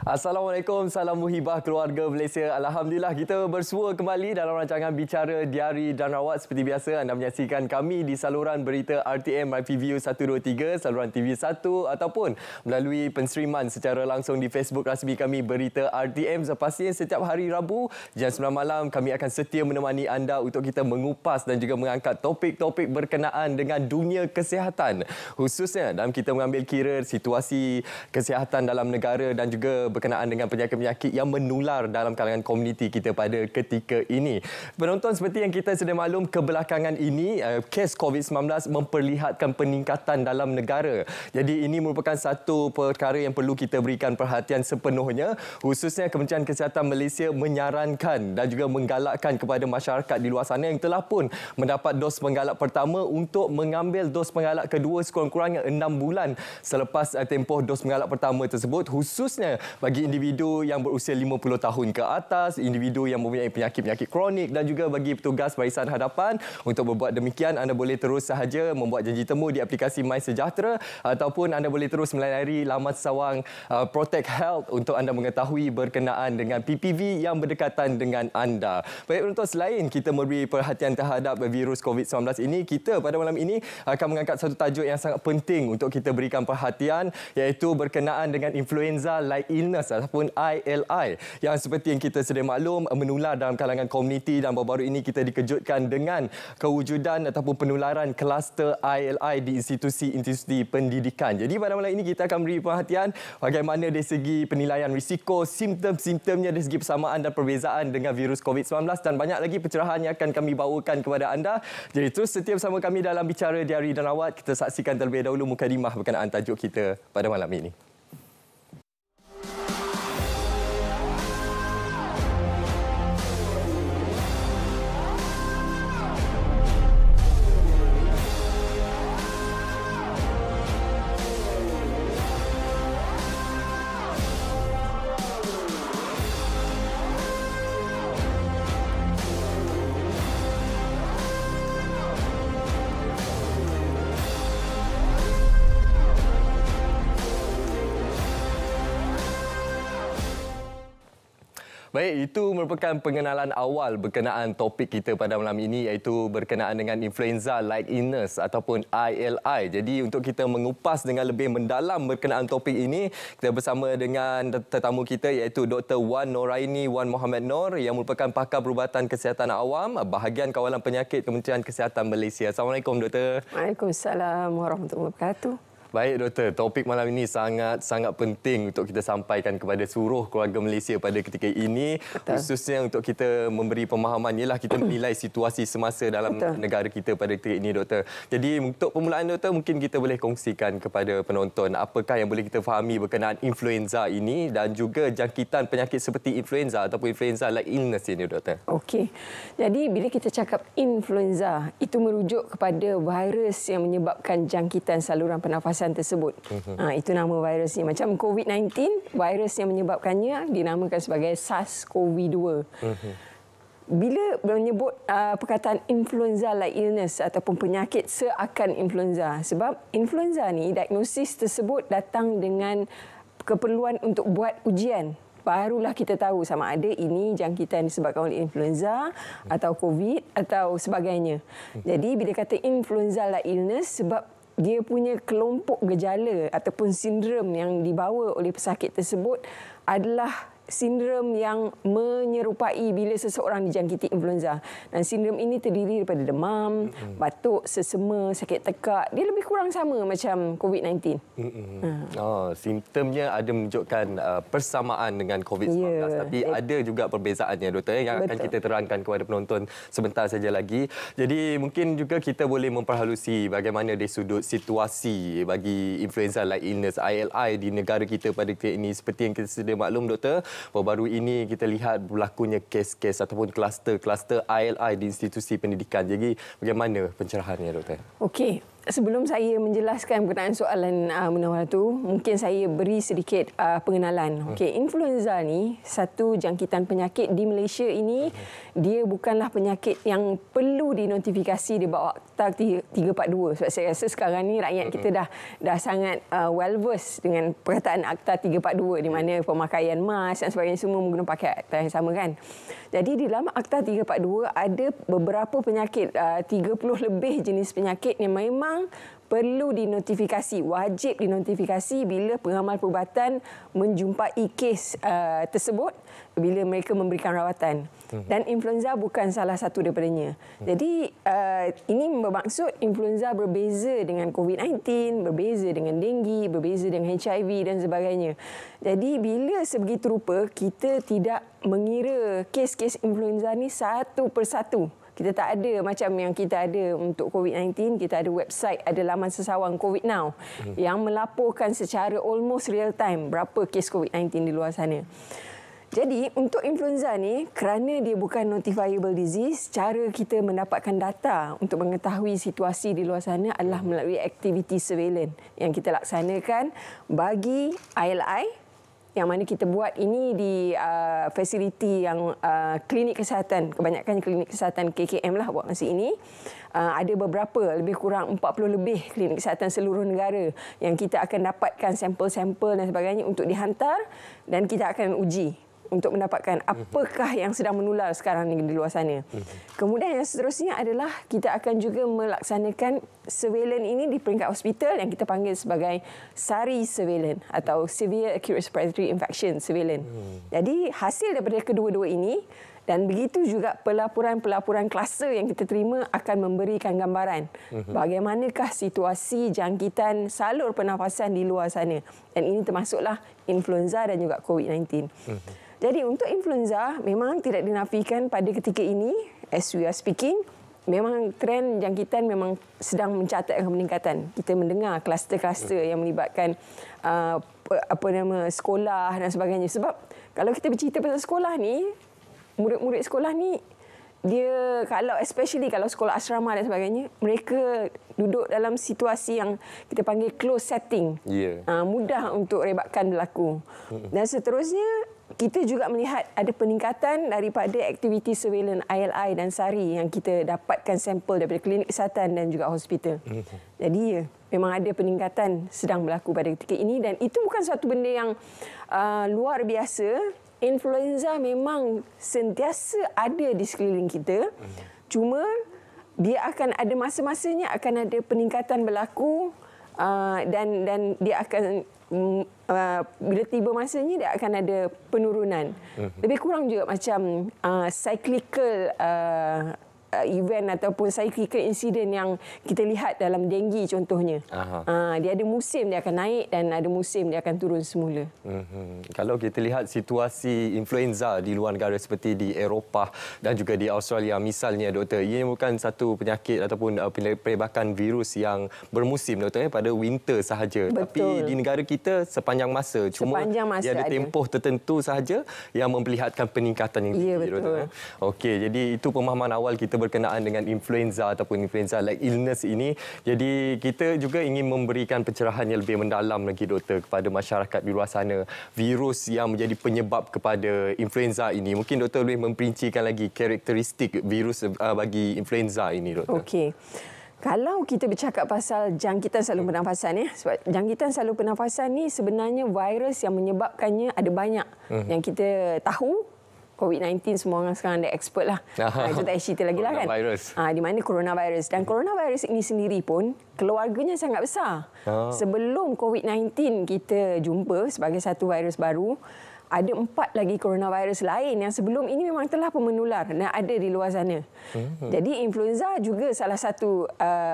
Assalamualaikum, salam muhibah keluarga Malaysia. Alhamdulillah kita bersua kembali dalam rancangan Bicara Diari dan Rawat. Seperti biasa anda menyaksikan kami di saluran berita RTM MyPView 123, saluran TV1 ataupun melalui penstreaman secara langsung di Facebook rasmi kami Berita RTM. Sepastinya setiap hari Rabu jam 9 malam kami akan setia menemani anda untuk kita mengupas dan juga mengangkat topik-topik berkenaan dengan dunia kesihatan. Khususnya dalam kita mengambil kira situasi kesihatan dalam negara dan juga berkenaan dengan penyakit-penyakit yang menular dalam kalangan komuniti kita pada ketika ini. Penonton, seperti yang kita sudah maklum, kebelakangan ini kes COVID-19 memperlihatkan peningkatan dalam negara. Jadi ini merupakan satu perkara yang perlu kita berikan perhatian sepenuhnya. Khususnya Kementerian Kesihatan Malaysia menyarankan dan juga menggalakkan kepada masyarakat di luar sana yang telah pun mendapat dos penggalak pertama untuk mengambil dos penggalak kedua sekurang-kurangnya 6 bulan selepas tempoh dos penggalak pertama tersebut, khususnya bagi individu yang berusia 50 tahun ke atas, individu yang mempunyai penyakit-penyakit kronik dan juga bagi petugas barisan hadapan. Untuk berbuat demikian, anda boleh terus sahaja membuat janji temu di aplikasi MySejahtera ataupun anda boleh terus melayari laman sawang Protect Health untuk anda mengetahui berkenaan dengan PPV yang berdekatan dengan anda. Baik penonton, selain kita memberi perhatian terhadap virus COVID-19 ini, kita pada malam ini akan mengangkat satu tajuk yang sangat penting untuk kita berikan perhatian, iaitu berkenaan dengan influenza like illness ataupun ILI yang seperti yang kita sedia maklum menular dalam kalangan komuniti, dan baru-baru ini kita dikejutkan dengan kewujudan ataupun penularan kluster ILI di institusi-institusi pendidikan. Jadi pada malam ini kita akan beri perhatian bagaimana dari segi penilaian risiko, simptom-simptomnya dari segi persamaan dan perbezaan dengan virus COVID-19, dan banyak lagi pencerahan yang akan kami bawakan kepada anda. Jadi terus setia bersama kami dalam Bicara Diari dan Rawat. Kita saksikan terlebih dahulu mukadimah berkenaan tajuk kita pada malam ini. Baik, itu merupakan pengenalan awal berkenaan topik kita pada malam ini, iaitu berkenaan dengan influenza like illness ataupun ILI. Jadi untuk kita mengupas dengan lebih mendalam berkenaan topik ini, kita bersama dengan tetamu kita iaitu Dr. Wan Noraini Wan Mohamed Noor yang merupakan pakar perubatan kesihatan awam bahagian kawalan penyakit Kementerian Kesihatan Malaysia. Assalamualaikum Doktor. Waalaikumsalam warahmatullahi wabarakatuh. Baik Doktor, topik malam ini sangat penting untuk kita sampaikan kepada seluruh keluarga Malaysia pada ketika ini. Betul. Khususnya untuk kita memberi pemahaman, ialah kita menilai situasi semasa dalam negara kita pada ketika ini Doktor. Jadi untuk permulaan Doktor, mungkin kita boleh kongsikan kepada penonton apakah yang boleh kita fahami berkenaan influenza ini dan juga jangkitan penyakit seperti influenza ataupun influenza like illness ini Doktor. Okey. Jadi bila kita cakap influenza, itu merujuk kepada virus yang menyebabkan jangkitan saluran pernafasan tersebut. Itu nama virusnya. Macam COVID-19, virus yang menyebabkannya dinamakan sebagai SARS-CoV-2. Bila menyebut perkataan influenza like illness ataupun penyakit seakan influenza, sebab influenza ni diagnosis tersebut datang dengan keperluan untuk buat ujian. Barulah kita tahu sama ada ini jangkitan disebabkan oleh influenza atau COVID atau sebagainya. Jadi bila kata influenza like illness, sebab dia punya kelompok gejala ataupun sindrom yang dibawa oleh pesakit tersebut adalah sindrom yang menyerupai bila seseorang dijangkiti influenza. Dan sindrom ini terdiri daripada demam, batuk, sesema, sakit tekak. Dia lebih kurang sama macam COVID-19. Simptomnya ada menunjukkan persamaan dengan COVID-19. Tapi ada juga perbezaannya Doktor yang akan kita terangkan kepada penonton sebentar saja lagi. Jadi mungkin juga kita boleh memperhalusi bagaimana dari sudut situasi bagi influenza like illness ILI di negara kita pada ketika ini. Seperti yang kita sedia maklum Doktor, baru-baru ini kita lihat berlakunya kes-kes ataupun kluster ILI di institusi pendidikan. Jadi bagaimana pencerahannya Doktor? Okey, sebelum saya menjelaskan berkenaan soalan Munawar tu, mungkin saya beri sedikit pengenalan. Okey, influenza ni satu jangkitan penyakit di Malaysia ini, dia bukanlah penyakit yang perlu dinotifikasi di bawah Akta 342. Sebab saya rasa sekarang ni rakyat kita dah sangat well versed dengan perkataan Akta 342 di mana pemakaian mask dan sebagainya semua menggunakan pakai akta yang sama kan. Jadi di dalam Akta 342 ada beberapa penyakit, 30 lebih jenis penyakit yang memang perlu dinotifikasi, wajib dinotifikasi bila pengamal perubatan menjumpai kes tersebut bila mereka memberikan rawatan. Dan influenza bukan salah satu daripadanya. Jadi ini bermaksud influenza berbeza dengan COVID-19, berbeza dengan denggi, berbeza dengan HIV dan sebagainya. Jadi bila sebegitu rupa kita tidak mengira kes-kes influenza ni satu persatu. Kita tak ada macam yang kita ada untuk COVID-19. Kita ada website, ada laman sesawang COVID Now yang melaporkan secara almost real time berapa kes COVID-19 di luar sana. Jadi untuk influenza ni, kerana dia bukan notifiable disease, cara kita mendapatkan data untuk mengetahui situasi di luar sana adalah melalui aktiviti surveillance yang kita laksanakan bagi ILI, yang mana kita buat ini di fasiliti yang klinik kesihatan, kebanyakan klinik kesihatan KKM lah buat masa ini. Ada beberapa, lebih kurang 40 lebih klinik kesihatan seluruh negara yang kita akan dapatkan sampel-sampel dan sebagainya untuk dihantar dan kita akan uji untuk mendapatkan apakah yang sedang menular sekarang ni di luar sana. Kemudian yang seterusnya adalah kita akan juga melaksanakan surveillance ini di peringkat hospital yang kita panggil sebagai SARI surveillance atau Severe Acute Respiratory Infection surveillance. Jadi hasil daripada kedua-dua ini dan begitu juga pelaporan-pelaporan kluster yang kita terima akan memberikan gambaran bagaimanakah situasi jangkitan salur pernafasan di luar sana. Dan ini termasuklah influenza dan juga COVID-19. Jadi untuk influenza memang tidak dinafikan pada ketika ini, as we are speaking, memang trend jangkitan memang sedang mencatatkan peningkatan. Kita mendengar kluster-kluster yang melibatkan sekolah dan sebagainya. Sebab kalau kita bercerita pasal sekolah ni, murid-murid sekolah ni, dia especially kalau sekolah asrama dan sebagainya, mereka duduk dalam situasi yang kita panggil closed setting. Mudah untuk rebakan berlaku. Dan seterusnya, kita juga melihat ada peningkatan daripada aktiviti surveillance ILI dan SARI yang kita dapatkan sampel daripada klinik kesihatan dan juga hospital. Jadi memang ada peningkatan sedang berlaku pada ketika ini dan itu bukan satu benda yang luar biasa. Influenza memang sentiasa ada di sekeliling kita. Cuma dia akan ada masa-masanya akan ada peningkatan berlaku dan dia akan bila tiba masanya dia akan ada penurunan. Lebih kurang juga macam cyclical event ataupun cyclical incident yang kita lihat dalam denggi contohnya. Dia ada musim dia akan naik dan ada musim dia akan turun semula. Kalau kita lihat situasi influenza di luar negara seperti di Eropah dan juga di Australia misalnya doktor, ia bukan satu penyakit ataupun perebakan virus yang bermusim doktor pada winter sahaja. Betul. Tapi di negara kita sepanjang masa. Cuma dia ada tempoh tertentu sahaja yang memperlihatkan peningkatan yang tinggi doktor. Okey, jadi itu pemahaman awal kita berkenaan dengan influenza ataupun influenza-like illness ini. Jadi kita juga ingin memberikan pencerahan yang lebih mendalam lagi doktor kepada masyarakat di luar sana. Virus yang menjadi penyebab kepada influenza ini. Mungkin doktor boleh memperincikan lagi karakteristik virus bagi influenza ini doktor. Okey. Kalau kita bercakap pasal jangkitan saluran pernafasan sebab jangkitan saluran pernafasan ni sebenarnya virus yang menyebabkannya ada banyak yang kita tahu. COVID-19 semua orang sekarang dah expert lah. Itu tak cerita lagi lah kan. Di mana coronavirus. Dan coronavirus ini sendiri pun keluarganya sangat besar. Sebelum COVID-19 kita jumpa sebagai satu virus baru, ada 4 lagi coronavirus lain yang sebelum ini memang telah pun menular dan ada di luar sana. Jadi influenza juga salah satu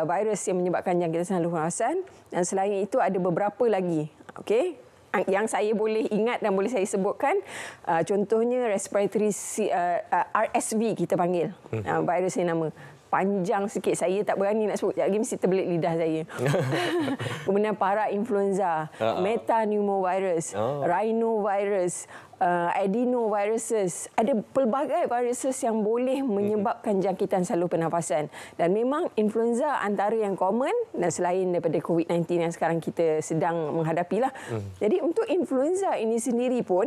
virus yang menyebabkan jangkitan saluran pernafasan dan selain itu ada beberapa lagi. Okey. Yang saya boleh ingat dan boleh saya sebutkan contohnya respiratory RSV kita panggil. Virus ni nama panjang sikit, saya tak berani nak sebut, sekejap lagi mesti terbelit lidah saya. Kemudian para influenza, metapneumovirus, rhinovirus, adenoviruses. Ada pelbagai viruses yang boleh menyebabkan jangkitan saluran pernafasan. Dan memang influenza antara yang common dan selain daripada COVID-19 yang sekarang kita sedang menghadapilah. Jadi untuk influenza ini sendiri pun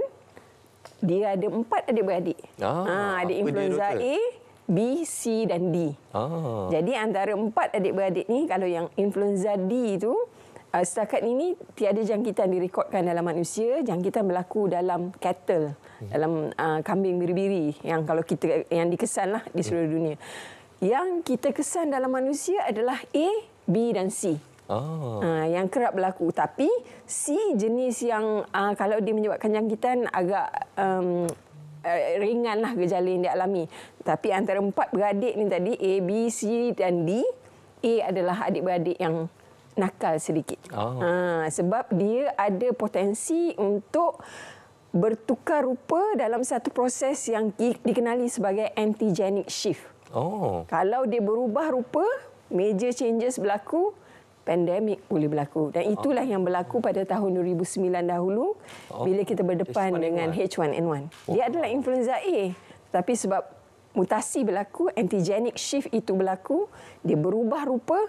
dia ada 4 adik-beradik. Ada influenza A, B, C dan D. Jadi antara 4 adik-beradik ni, kalau yang influenza D itu, setakat ini tiada jangkitan direkodkan dalam manusia. Jangkitan berlaku dalam cattle, dalam kambing biri-biri yang kalau kita yang dikesanlah di seluruh dunia. Yang kita kesan dalam manusia adalah A, B dan C. Yang kerap berlaku. Tapi C jenis yang kalau dia menyebabkan jangkitan agak ringanlah gejala yang dia alami. Tapi antara 4 beradik ni tadi, A, B, C dan D, A adalah adik-beradik yang nakal sedikit. Sebab dia ada potensi untuk bertukar rupa dalam satu proses yang dikenali sebagai antigenic shift. Kalau dia berubah rupa, major changes berlaku, pandemik boleh berlaku. Dan itulah yang berlaku pada tahun 2009 dahulu bila kita berdepan dengan H1N1. Dia adalah influenza A. Tapi sebab mutasi berlaku, antigenic shift itu berlaku, dia berubah rupa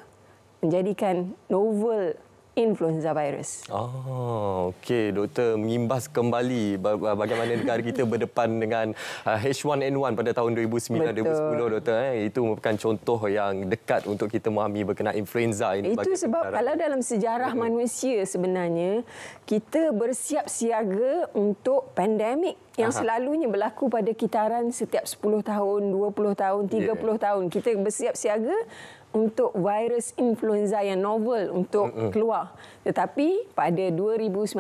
menjadikan novel influenza virus. Okey, doktor mengimbas kembali bagaimana negara kita berdepan dengan H1N1 pada tahun 2009-2010, doktor. Itu merupakan contoh yang dekat untuk kita memahami berkenaan influenza ini. Itu sebab kalau dalam sejarah manusia sebenarnya, kita bersiap siaga untuk pandemik yang selalunya berlaku pada kitaran setiap 10 tahun, 20 tahun, 30 tahun. Kita bersiap siaga untuk virus influenza yang novel untuk keluar. Tetapi pada 2019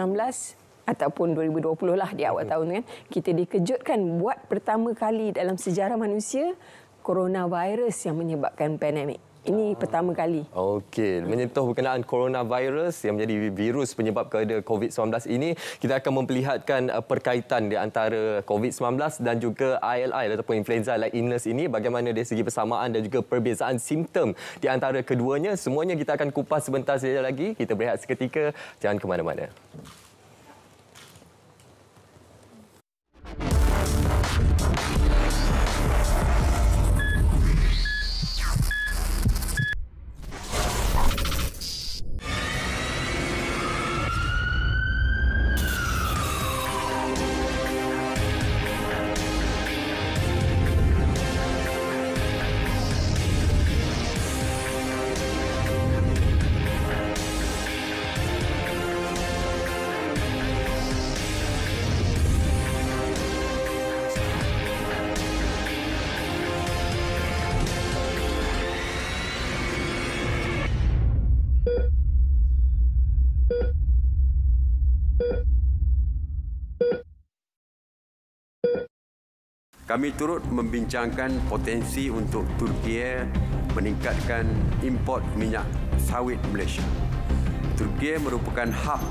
ataupun 2020 lah di awal tahun kan, kita dikejutkan buat pertama kali dalam sejarah manusia coronavirus yang menyebabkan pandemik. Ini pertama kali. Okey, menyentuh berkenaan coronavirus yang menjadi virus penyebab kepada COVID-19 ini, kita akan memperlihatkan perkaitan di antara COVID-19 dan juga ILI ataupun influenza like illness ini, bagaimana dari segi persamaan dan juga perbezaan simptom di antara keduanya. Semuanya kita akan kupas sebentar saja lagi. Kita berehat seketika, jangan ke mana-mana. Kami turut membincangkan potensi untuk Turki meningkatkan import minyak sawit Malaysia. Turki merupakan hub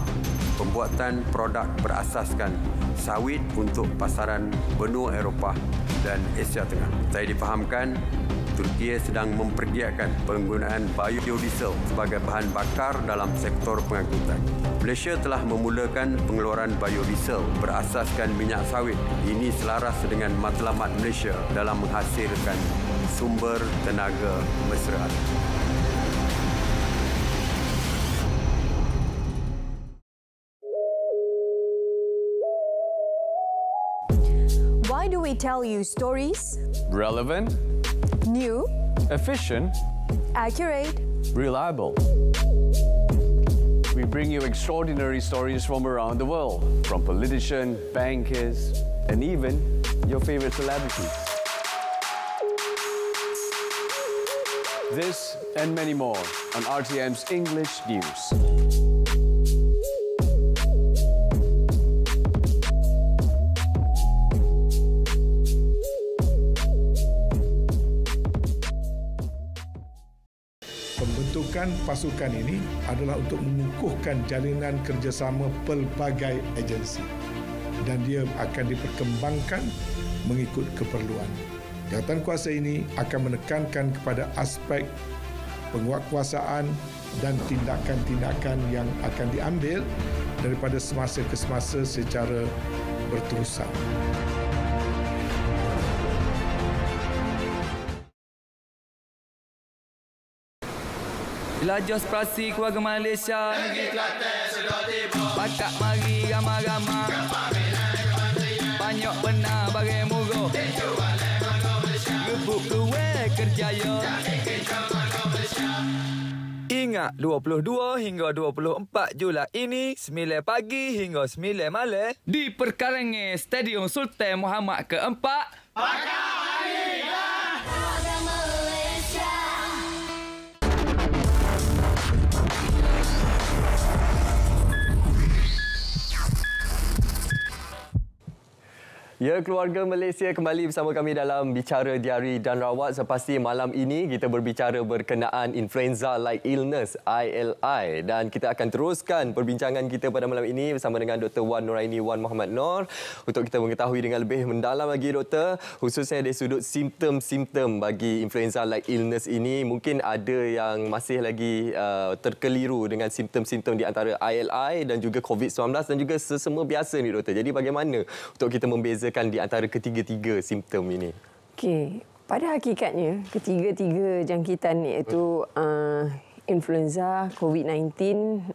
pembuatan produk berasaskan sawit untuk pasaran benua Eropah dan Asia Tengah. Saya difahamkan Turki sedang mempergiatkan penggunaan biodiesel sebagai bahan bakar dalam sektor pengangkutan. Malaysia telah memulakan pengeluaran biodiesel berasaskan minyak sawit. Ini selaras dengan matlamat Malaysia dalam menghasilkan sumber tenaga mesra. Why do we tell you stories? Relevant, New, efficient, accurate. reliable. We bring you extraordinary stories from around the world, from politicians, bankers, and even your favorite celebrities. This and many more on RTM's English News. Pembentukan pasukan ini adalah untuk mengukuhkan jalinan kerjasama pelbagai agensi dan dia akan diperkembangkan mengikut keperluan. Jawatan kuasa ini akan menekankan kepada aspek penguatkuasaan dan tindakan-tindakan yang akan diambil daripada semasa ke semasa secara berterusan. Jelajah Prasi Keluarga Malaysia Negeri Kelantan sudah tiba. Pakak mari ramai-ramai. Banyak benar bagai mugo. Gebuk keluar kerjaya. Ingat 22 hingga 24 Julai ini 9 pagi hingga 9 malam di perkarangan Stadium Sultan Muhammad keempat. Ya, keluarga Malaysia kembali bersama kami dalam Bicara Diari dan Rawat. Sepasti malam ini kita berbicara berkenaan influenza-like illness, ILI. Dan kita akan teruskan perbincangan kita pada malam ini bersama dengan Dr. Wan Nuraini Wan Muhammad Noor untuk kita mengetahui dengan lebih mendalam lagi, Doktor, khususnya dari sudut simptom-simptom bagi influenza-like illness ini. Mungkin ada yang masih lagi terkeliru dengan simptom-simptom di antara ILI dan juga COVID-19 dan juga sesama biasa ni, Doktor. Jadi bagaimana untuk kita membezakan di antara ketiga-tiga simptom ini? Okey, pada hakikatnya ketiga-tiga jangkitan iaitu influenza, COVID-19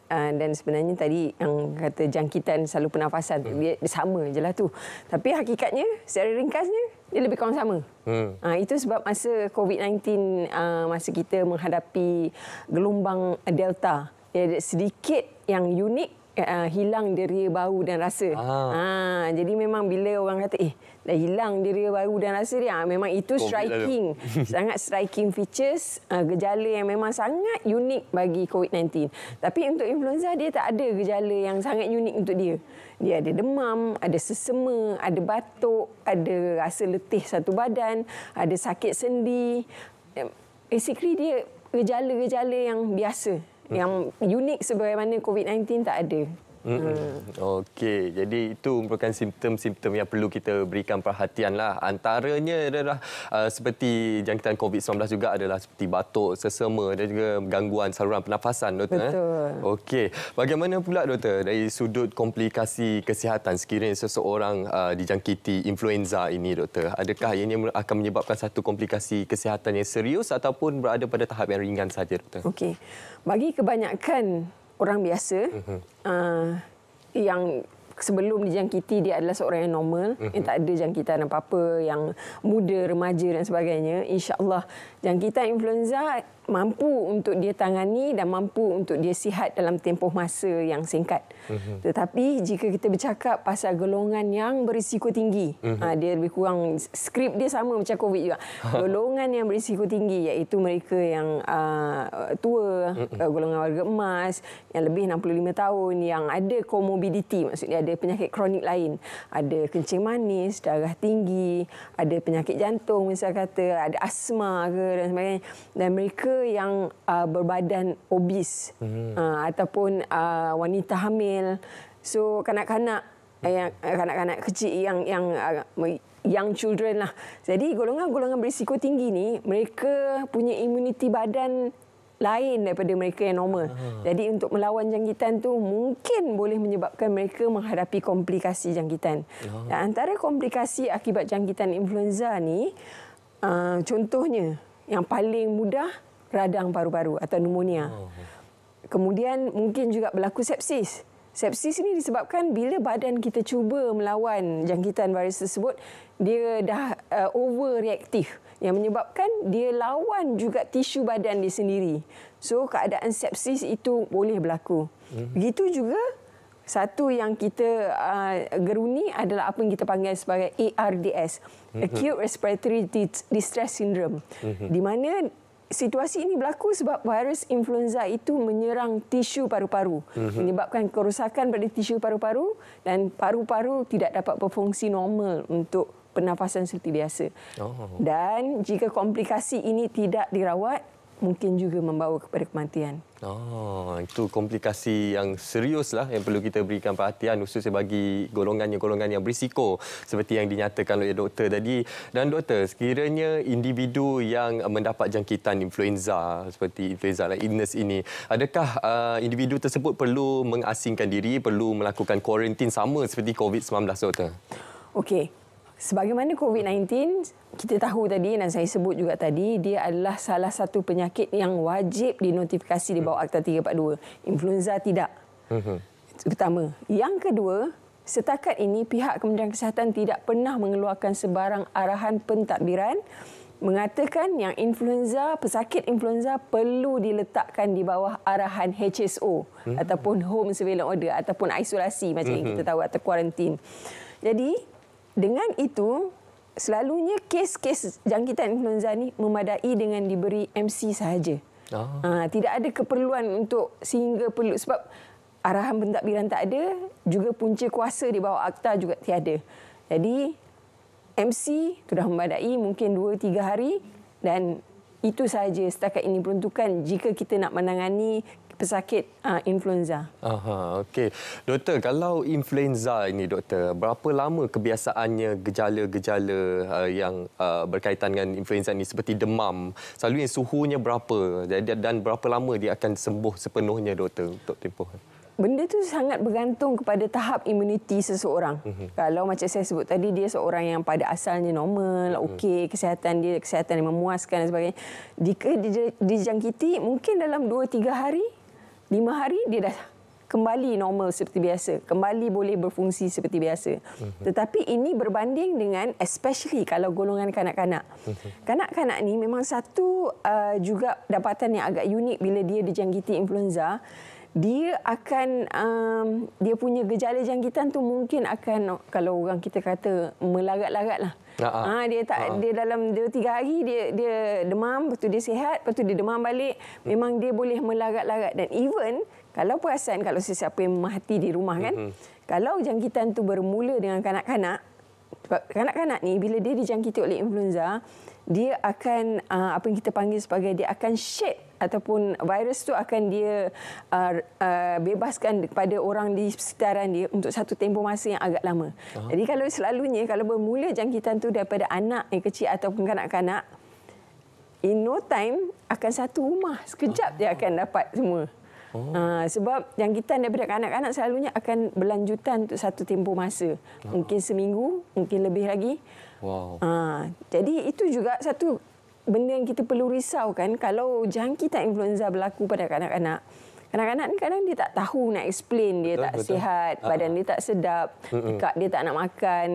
dan sebenarnya tadi yang kata jangkitan saluran pernafasan dia sama je lah tu. Tapi hakikatnya secara ringkasnya dia lebih kurang sama. Itu sebab masa COVID-19 masa kita menghadapi gelombang Delta, dia sedikit yang unik. Hilang deria bau dan rasa. Jadi memang bila orang kata dah hilang deria bau dan rasa dia, memang itu striking. Sangat striking features, gejala yang memang sangat unik bagi COVID-19. Tapi untuk influenza dia tak ada gejala yang sangat unik untuk dia. Dia ada demam, ada sesema, ada batuk, ada rasa letih satu badan, ada sakit sendi. Basically dia gejala-gejala yang biasa. Yang unik sebagaimana COVID-19 tak ada. Okey, jadi itu merupakan simptom-simptom yang perlu kita berikan perhatianlah. Antaranya adalah seperti jangkitan COVID-19 juga adalah seperti batuk, sesema dan juga gangguan saluran pernafasan, Doktor. Betul. Okey, bagaimana pula, Doktor, dari sudut komplikasi kesihatan sekiranya seseorang dijangkiti influenza ini, Doktor? Adakah ini akan menyebabkan satu komplikasi kesihatan yang serius ataupun berada pada tahap yang ringan saja, Doktor? Okey. Bagi kebanyakan orang biasa yang sebelum dijangkiti dia adalah seorang yang normal, yang tak ada jangkitan apa-apa, yang muda, remaja dan sebagainya, insya-Allah jangkitan influenza mampu untuk dia tangani dan mampu untuk dia sihat dalam tempoh masa yang singkat. Tetapi jika kita bercakap pasal golongan yang berisiko tinggi, dia lebih kurang skrip dia sama macam COVID juga. Golongan yang berisiko tinggi iaitu mereka yang tua, golongan warga emas, yang lebih 65 tahun, yang ada komorbiditi, maksudnya ada penyakit kronik lain, ada kencing manis, darah tinggi, ada penyakit jantung misalnya kata, ada asma ke dan sebagainya, dan mereka yang berbadan obes ataupun wanita hamil, so kanak-kanak kecil yang young children lah. Jadi golongan-golongan berisiko tinggi ni mereka punya imuniti badan lain daripada mereka yang normal. Jadi untuk melawan jangkitan tu mungkin boleh menyebabkan mereka menghadapi komplikasi jangkitan. Dan antara komplikasi akibat jangkitan influenza ni contohnya yang paling mudah radang paru-paru atau pneumonia. Kemudian mungkin juga berlaku sepsis. Sepsis ini disebabkan bila badan kita cuba melawan jangkitan virus tersebut, dia dah overreaktif yang menyebabkan dia lawan juga tisu badan dia sendiri. So keadaan sepsis itu boleh berlaku. Begitu juga satu yang kita geruni adalah apa yang kita panggil sebagai ARDS, Acute Respiratory Distress Syndrome, di mana situasi ini berlaku sebab virus influenza itu menyerang tisu paru-paru, menyebabkan kerosakan pada tisu paru-paru dan paru-paru tidak dapat berfungsi normal untuk pernafasan seperti biasa. Dan jika komplikasi ini tidak dirawat, mungkin juga membawa kepada kematian. Itu komplikasi yang serius lah yang perlu kita berikan perhatian khususnya bagi golongan yang berisiko seperti yang dinyatakan oleh doktor tadi. Dan doktor, sekiranya individu yang mendapat jangkitan influenza seperti influenza like illness ini, adakah individu tersebut perlu mengasingkan diri, perlu melakukan kuarantin sama seperti COVID-19 doktor? Okey. Sebagaimana COVID-19, kita tahu tadi dan saya sebut juga tadi, dia adalah salah satu penyakit yang wajib dinotifikasi di bawah Akta 342. Influenza tidak. Itu pertama. Yang kedua, setakat ini pihak Kementerian Kesihatan tidak pernah mengeluarkan sebarang arahan pentadbiran mengatakan yang pesakit influenza perlu diletakkan di bawah arahan HSO ataupun Home Surveillance Order ataupun isolasi macam yang kita tahu atau kuarantin. Jadi, dengan itu, selalunya kes-kes jangkitan influenza ni memadai dengan diberi MC sahaja. Tidak ada keperluan untuk sehingga perlu, sebab arahan pentadbiran tak ada, juga punca kuasa di bawah akta juga tiada. Jadi, MC sudah memadai mungkin 2-3 hari dan itu sahaja setakat ini peruntukan jika kita nak menangani pesakit influenza. Okey. Doktor, kalau influenza ini doktor, berapa lama kebiasaannya gejala-gejala yang berkaitan dengan influenza ini seperti demam? Selalunya suhunya berapa dan berapa lama dia akan sembuh sepenuhnya doktor untuk tempoh? Benda tu sangat bergantung kepada tahap imuniti seseorang. Kalau macam saya sebut tadi, dia seorang yang pada asalnya normal, okey, kesihatan dia kesihatan yang memuaskan dan sebagainya. Jika dijangkiti, mungkin dalam 2-3 hari, 5 hari dia dah kembali normal seperti biasa. Kembali boleh berfungsi seperti biasa. Tetapi ini berbanding dengan especially kalau golongan kanak-kanak. Kanak-kanak ni memang satu juga dapatan yang agak unik bila dia dijangkiti influenza. Dia akan, dia punya gejala jangkitan tu mungkin akan, kalau orang kita kata, melarat-larat lah. Dia dalam 2-3 hari dia demam, lepas tu dia sihat, lepas tu dia demam balik. Memang dia boleh melarat-larat. Dan even kalau perasan, kalau sesiapa yang memahati di rumah kan, kalau jangkitan tu bermula dengan kanak-kanak, kanak-kanak ni bila dia dijangkiti oleh influenza, dia akan apa yang kita panggil sebagai dia akan shed ataupun virus tu akan dia bebaskan kepada orang di sekitaran dia untuk satu tempoh masa yang agak lama. Jadi kalau selalunya kalau bermula jangkitan tu daripada anak yang kecil ataupun kanak-kanak, in no time akan satu rumah sekejap dia akan dapat semua. Sebab jangkitan daripada kanak-kanak selalunya akan berlanjutan untuk satu tempoh masa. Mungkin seminggu, mungkin lebih lagi. Jadi itu juga satu benda yang kita perlu risaukan kalau jangkitan influenza berlaku pada kanak-kanak. Kanak-kanak ni kadang dia tak tahu nak explain, dia tak sihat, badan dia tak sedap, dia tak nak makan,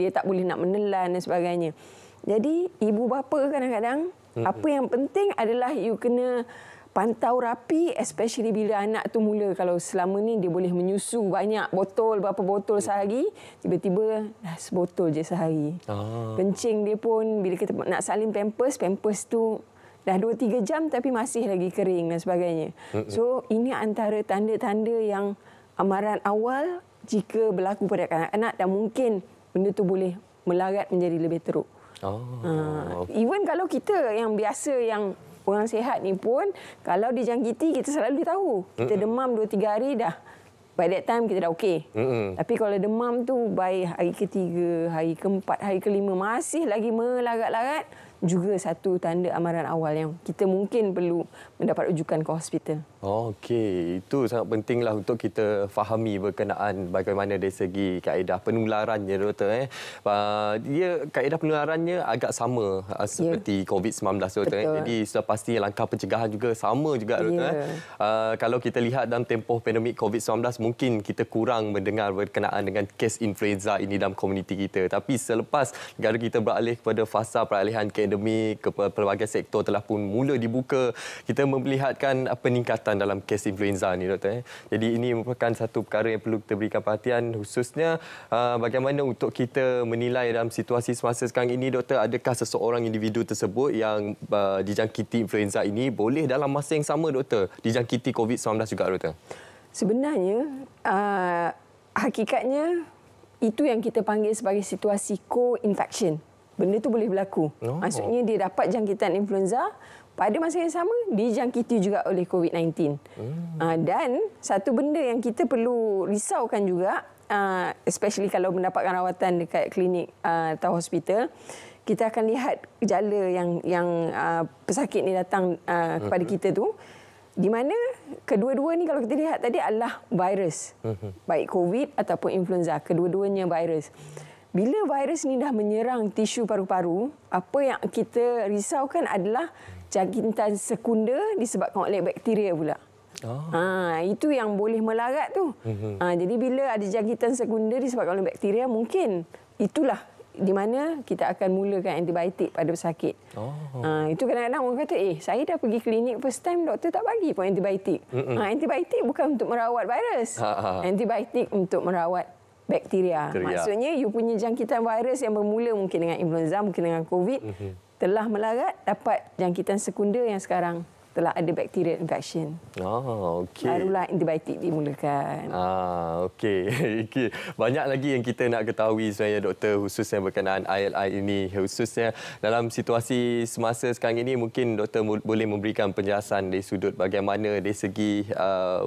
dia tak boleh nak menelan dan sebagainya. Jadi ibu bapa kadang-kadang apa yang penting adalah you kena pantau rapi, especially bila anak tu mula, kalau selama ni dia boleh menyusu banyak botol, berapa botol sehari, tiba-tiba dah sebotol je sehari. Kencing dia pun, bila kita nak salin pampers tu dah 2-3 jam tapi masih lagi kering dan sebagainya. So, ini antara tanda-tanda yang amaran awal jika berlaku pada kanak-kanak dan mungkin benda tu boleh melarat menjadi lebih teruk. Even kalau kita yang biasa, yang orang sihat ni pun, kalau dijangkiti, kita selalu tahu. Kita demam 2-3 hari dah. By that time, kita dah okey. Tapi kalau demam tu, by hari ke-3, hari ke-4, hari ke-5, masih lagi melarat-larat, juga satu tanda amaran awal yang kita mungkin perlu mendapat rujukan ke hospital. Okey, itu sangat pentinglah untuk kita fahami berkenaan bagaimana dari segi kaedah penularannya, doktor. Dia kaedah penularannya agak sama seperti COVID-19, doktor. Jadi sudah pasti langkah pencegahan juga sama juga, doktor. Kalau kita lihat dalam tempoh pandemik COVID-19, mungkin kita kurang mendengar berkenaan dengan kes influenza ini dalam komuniti kita. Tapi selepas negara kita beralih kepada fasa peralihan ke pelbagai sektor telah pun mula dibuka, kita melihatkan peningkatan dalam kes influenza ni, doktor. Jadi ini merupakan satu perkara yang perlu kita berikan perhatian, khususnya bagaimana untuk kita menilai dalam situasi semasa sekarang ini, doktor, adakah seseorang individu tersebut yang dijangkiti influenza ini boleh dalam masa yang sama, doktor, dijangkiti COVID-19 juga, doktor? Sebenarnya hakikatnya itu yang kita panggil sebagai situasi co-infection. benda tu boleh berlaku. Maksudnya dia dapat jangkitan influenza, pada masa yang sama dijangkiti juga oleh COVID-19. Dan satu benda yang kita perlu risaukan juga, especially kalau mendapatkan rawatan dekat klinik atau hospital, kita akan lihat gejala yang pesakit ni datang kepada kita tu, di mana kedua-dua ni kalau kita lihat tadi adalah virus. Baik COVID ataupun influenza, kedua-duanya virus. Bila virus ni dah menyerang tisu paru-paru, apa yang kita risaukan adalah jangkitan sekunda disebabkan oleh bakteria pula. Itu yang boleh melarat tu. Jadi bila ada jangkitan sekunda disebabkan oleh bakteria, mungkin itulah di mana kita akan mulakan antibiotik pada pesakit. Itu kadang-kadang orang kata, saya dah pergi klinik first time, doktor tak bagi pun antibiotik. Antibiotik bukan untuk merawat virus. Antibiotik untuk merawat bakteria. Maksudnya, you punya jangkitan virus yang bermula mungkin dengan influenza, mungkin dengan COVID, telah melarat, dapat jangkitan sekunda yang sekarang telah ada bacterial infection. Okey. Barulah antibiotik dimulakan. Okey. Banyak lagi yang kita nak ketahui sebenarnya, doktor, khususnya berkenaan ILI ini. Khususnya dalam situasi semasa sekarang ini, mungkin doktor boleh memberikan penjelasan dari sudut bagaimana dari segi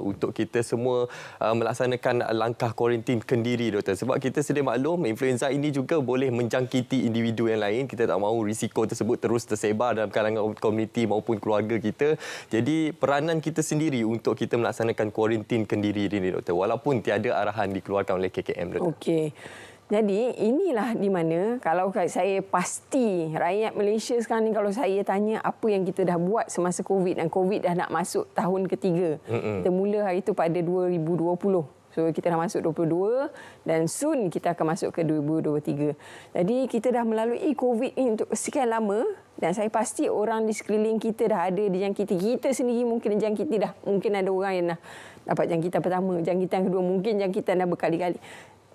untuk kita semua melaksanakan langkah kuarantin kendiri, doktor. Sebab kita sedia maklum, influenza ini juga boleh menjangkiti individu yang lain. Kita tak mahu risiko tersebut terus tersebar dalam kalangan komuniti maupun keluarga kita. Jadi peranan kita sendiri untuk kita melaksanakan kuarantin kendiri ini, doktor, walaupun tiada arahan dikeluarkan oleh KKM, doktor. Okey. Jadi inilah di mana kalau saya pasti rakyat Malaysia sekarang ni, kalau saya tanya apa yang kita dah buat semasa COVID, dan COVID dah nak masuk tahun ketiga. Kita mula hari itu pada 2020. So kita dah masuk 22 dan soon kita akan masuk ke 2023. Jadi kita dah melalui COVID ini untuk sekian lama, dan saya pasti orang di sekeliling kita dah ada dijangkiti. Kita sendiri mungkin dijangkiti dah. Mungkin ada orang yang dah dapat jangkitan pertama, jangkitan kedua, mungkin jangkitan dah berkali-kali.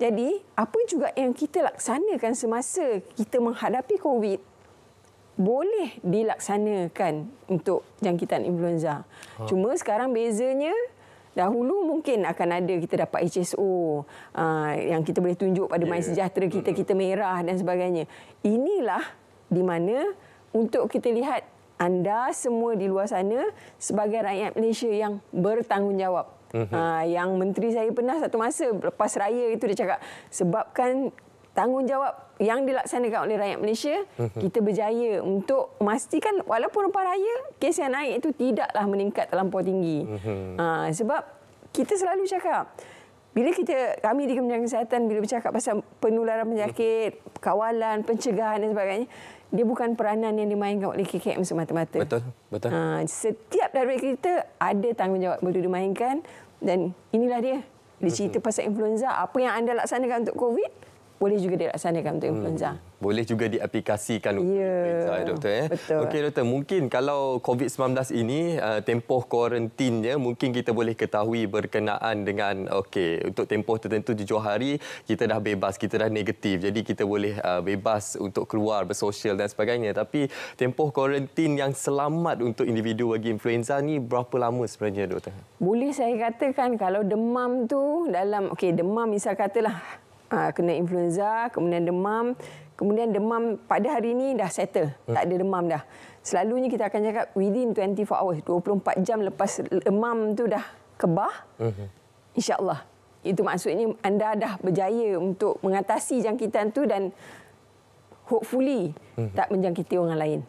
Jadi apa juga yang kita laksanakan semasa kita menghadapi COVID boleh dilaksanakan untuk jangkitan influenza. Cuma sekarang bezanya, dahulu mungkin akan ada kita dapat HSO yang kita boleh tunjuk pada MySejahtera kita merah dan sebagainya. Inilah di mana untuk kita lihat anda semua di luar sana sebagai rakyat Malaysia yang bertanggungjawab. Yang menteri saya pernah satu masa lepas raya itu dia cakap, sebabkan tanggungjawab yang dilaksanakan oleh rakyat Malaysia, kita berjaya untuk memastikan walaupun lepas raya, kes yang naik itu tidaklah meningkat terlampau tinggi. Sebab kita selalu cakap, bila kami di Kementerian Kesihatan, bila bercakap pasal penularan penyakit, kawalan, pencegahan dan sebagainya, dia bukan peranan yang dimainkan oleh KKM semata-mata. Betul. Setiap dari kita ada tanggungjawab boleh dimainkan, dan inilah dia. Dia cerita pasal influenza, apa yang anda laksanakan untuk COVID, boleh juga dilaksanakan untuk influenza. Boleh juga diaplikasikan untuk influenza, doktor. Betul. Okey, doktor. Mungkin kalau COVID-19 ini, tempoh kuarantinnya, mungkin kita boleh ketahui berkenaan dengan, untuk tempoh tertentu 7 hari, kita dah bebas, kita dah negatif. Jadi kita boleh bebas untuk keluar, bersosial dan sebagainya. Tapi tempoh kuarantin yang selamat untuk individu bagi influenza ni berapa lama sebenarnya, doktor? Boleh saya katakan kalau demam tu demam misal katalah, kena influenza, kemudian demam pada hari ini dah settle, tak ada demam dah. Selalunya kita akan cakap within 24 hours, 24 jam lepas demam tu dah kebah, insya-Allah. Itu maksudnya anda dah berjaya untuk mengatasi jangkitan tu dan hopefully tak menjangkiti orang lain.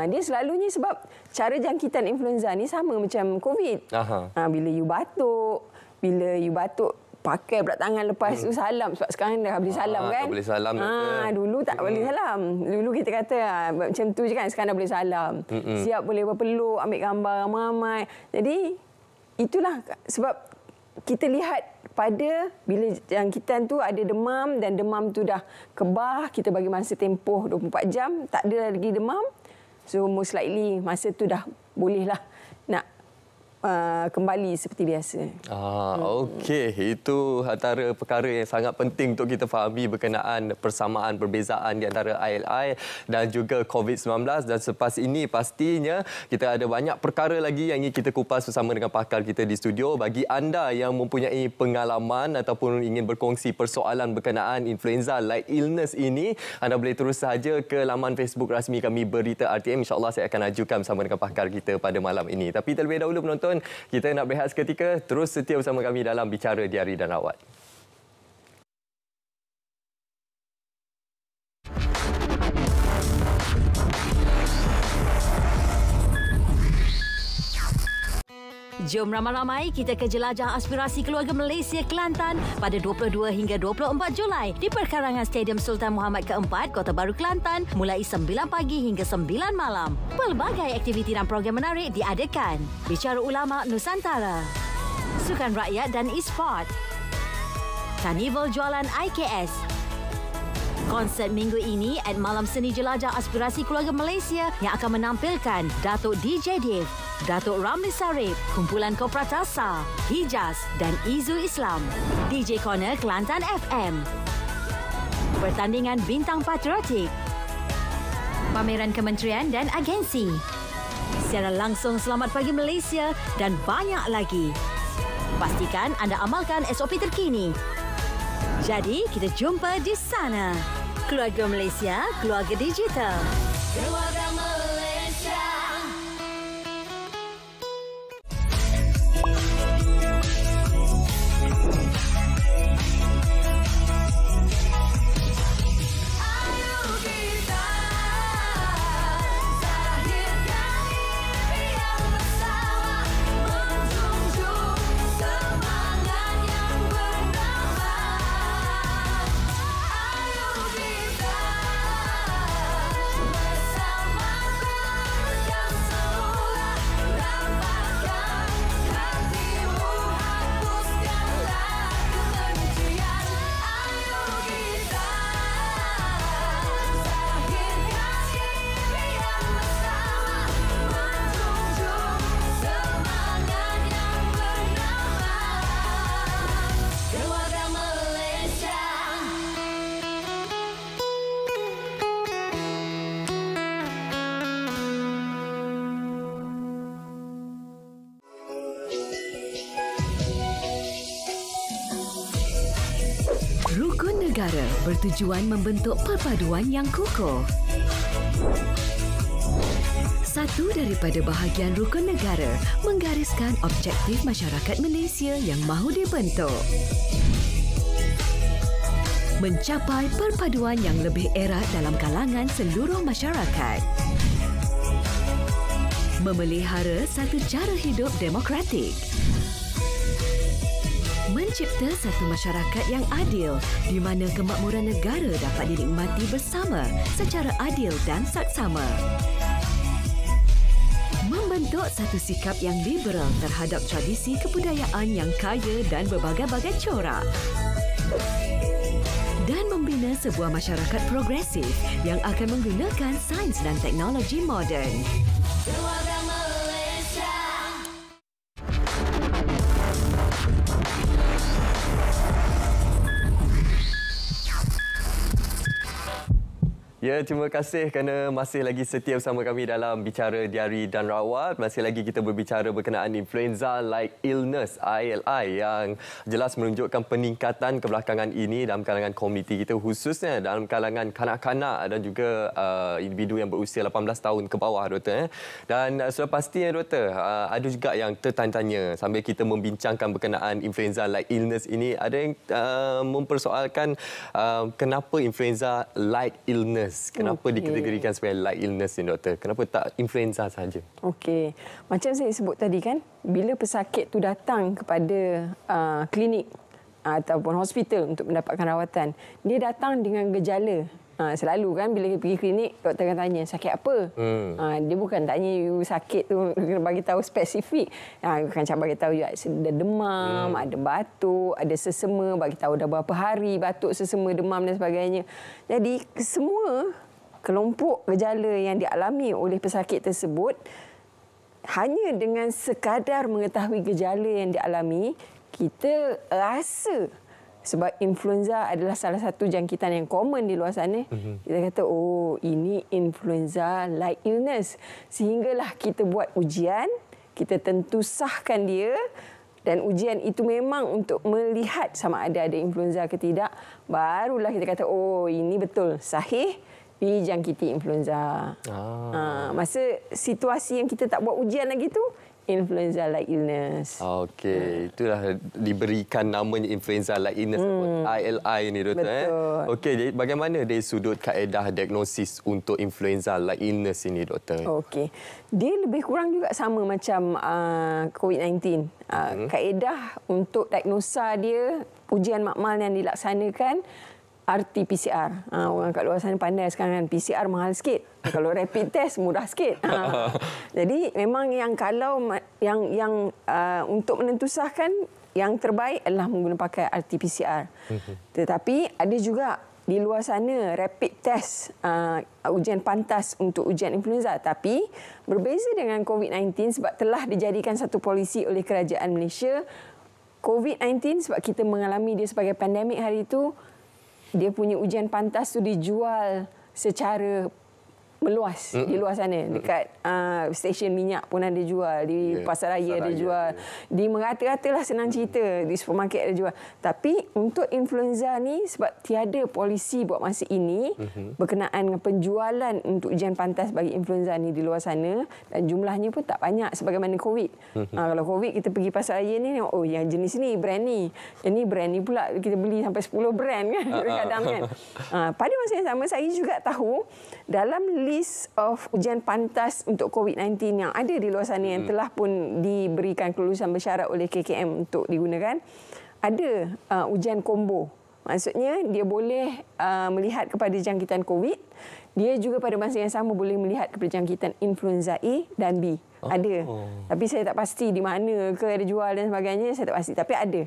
Dia selalunya sebab cara jangkitan influenza ni sama macam COVID. Bila you batuk, pakai berat tangan, lepas tu salam. Sebab sekarang dah boleh salam kan? Tak boleh salam. Dulu tak boleh salam. Dulu kita kata macam tu je kan, sekarang dah boleh salam. Siap boleh berpeluk, ambil gambar ramai-ramai. Jadi itulah sebab kita lihat pada bila jangkitan tu ada demam dan demam tu dah kebah, kita bagi masa tempoh 24 jam, tak ada lagi demam. So most likely masa tu dah bolehlah nak kembali seperti biasa. Okey. Itu antara perkara yang sangat penting untuk kita fahami berkenaan persamaan, perbezaan di antara ILI dan juga COVID-19. Dan selepas ini pastinya kita ada banyak perkara lagi yang ingin kita kupas bersama dengan pakar kita di studio. Bagi anda yang mempunyai pengalaman ataupun ingin berkongsi persoalan berkenaan influenza like illness ini, anda boleh terus sahaja ke laman Facebook rasmi kami Berita RTM. InsyaAllah saya akan ajukan bersama dengan pakar kita pada malam ini. Tapi terlebih dahulu penonton, kita nak berehat seketika. Terus setia bersama kami dalam Bicara Diari dan Rawat. Jom ramai-ramai kita ke jelajah aspirasi keluarga Malaysia Kelantan pada 22 hingga 24 Julai di perkarangan Stadium Sultan Muhammad Keempat, Kota Baru, Kelantan mulai 9 pagi hingga 9 malam. Pelbagai aktiviti dan program menarik diadakan. Bicara Ulama Nusantara, Sukan Rakyat dan E-Sport, Karnival Jualan IKS, konsert minggu ini at Malam Seni Jelajah Aspirasi Keluarga Malaysia yang akan menampilkan Datuk DJ Dev, Datuk Ramli Sarip, kumpulan Kopratasa, Hijaz dan Izu Islam. DJ Corner Kelantan FM. Pertandingan bintang patriotik. Pameran kementerian dan agensi. Secara langsung Selamat Pagi Malaysia dan banyak lagi. Pastikan anda amalkan SOP terkini. Jadi, kita jumpa di sana. Keluarga Malaysia, keluarga digital. Keluarga Malaysia. Rukun negara bertujuan membentuk perpaduan yang kukuh. Satu daripada bahagian rukun negara menggariskan objektif masyarakat Malaysia yang mahu dibentuk. Mencapai perpaduan yang lebih erat dalam kalangan seluruh masyarakat. Memelihara satu cara hidup demokratik. Mencipta satu masyarakat yang adil di mana kemakmuran negara dapat dinikmati bersama secara adil dan saksama. Membentuk satu sikap yang liberal terhadap tradisi kebudayaan yang kaya dan berbagai-bagai corak. Dan membina sebuah masyarakat progresif yang akan menggunakan sains dan teknologi moden. Ya, terima kasih kerana masih lagi setia bersama kami dalam Bicara Diari dan Rawat. Masih lagi kita berbicara berkenaan influenza like illness, ILI, yang jelas menunjukkan peningkatan kebelakangan ini dalam kalangan komuniti kita, khususnya dalam kalangan kanak-kanak dan juga individu yang berusia 18 tahun ke bawah, Doktor. Dan sudah pastinya, Doktor, ada juga yang tertanya-tanya sambil kita membincangkan berkenaan influenza like illness ini, ada yang mempersoalkan kenapa influenza like illness? Kenapa dikategorikan sebagai like illness ni, Doktor? Kenapa tak influenza saja? Okey. Macam saya sebut tadi kan, bila pesakit tu datang kepada klinik ataupun hospital untuk mendapatkan rawatan, dia datang dengan gejala. Selalu kan bila pergi klinik, doktor akan tanya sakit apa. Dia bukan tanya you sakit tu, kena bagi tahu spesifik. Akan bagi tahu you ada demam, ada batuk, ada sesema, bagi tahu dah berapa hari batuk, sesema, demam dan sebagainya. Jadi semua kelompok gejala yang dialami oleh pesakit tersebut hanya dengan sekadar mengetahui gejala yang dialami, kita rasa sebab influenza adalah salah satu jangkitan yang common di luar sana. Kita kata, oh ini influenza like illness. Sehinggalah kita buat ujian, kita tentu sahkan dia dan ujian itu memang untuk melihat sama ada influenza ke tidak. Barulah kita kata, oh ini betul, sahih dijangkiti influenza. Masa situasi yang kita tak buat ujian lagi tu, influenza like illness. Okey, itulah diberikan namanya influenza like illness, ILI ni doktor. Betul. Okey, jadi bagaimana dari sudut kaedah diagnosis untuk influenza like illness ini doktor? Okey. Dia lebih kurang juga sama macam COVID-19. Kaedah untuk diagnosa dia, ujian makmal yang dilaksanakan RT-PCR. Orang kat luar sana pandai sekarang kan, PCR mahal sikit. Kalau rapid test mudah sikit. Jadi memang yang kalau yang untuk menentusahkan yang terbaik adalah menggunakan pakai RT-PCR. Tetapi ada juga di luar sana rapid test, ujian pantas untuk ujian influenza. Tapi berbeza dengan COVID-19 sebab telah dijadikan satu polisi oleh kerajaan Malaysia. COVID-19 sebab kita mengalami dia sebagai pandemik hari itu, dia punya ujian pantas tu dijual secara meluas di luar sana. Dekat stesen minyak pun ada jual, di pasar raya ada jual, di merata-rata lah, senang cerita, di supermarket ada jual. Tapi untuk influenza ni sebab tiada polisi buat masa ini berkenaan dengan penjualan untuk ujian pantas bagi influenza ni di luar sana, dan jumlahnya pun tak banyak sebagaimana COVID. Kalau COVID kita pergi pasar raya ni, oh yang jenis ni, brand ni, yang ni brand ni pula kita beli sampai 10 brand kan kadang-kadang kan. Pada masa yang sama saya juga tahu dalam list of ujian pantas untuk COVID-19 yang ada di luar sana yang telah pun diberikan kelulusan bersyarat oleh KKM untuk digunakan, ada ujian combo. Maksudnya dia boleh melihat kepada jangkitan COVID, dia juga pada masa yang sama boleh melihat kepada jangkitan influenza A dan B. Ada. Tapi saya tak pasti di mana ke ada jual dan sebagainya, saya tak pasti. Tapi ada.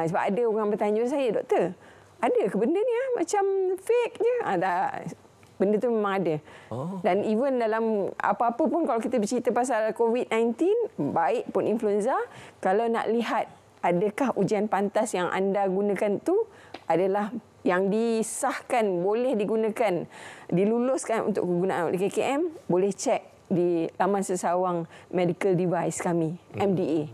Sebab ada orang bertanya saya, doktor, ada ke benda ni macam fake je? Tak. Benda tu memang ada. Dan even dalam apa-apa pun kalau kita bercerita pasal COVID-19, baik pun influenza, kalau nak lihat adakah ujian pantas yang anda gunakan tu adalah yang disahkan boleh digunakan, diluluskan untuk kegunaan oleh KKM, boleh cek di laman sesawang medical device kami, MDA,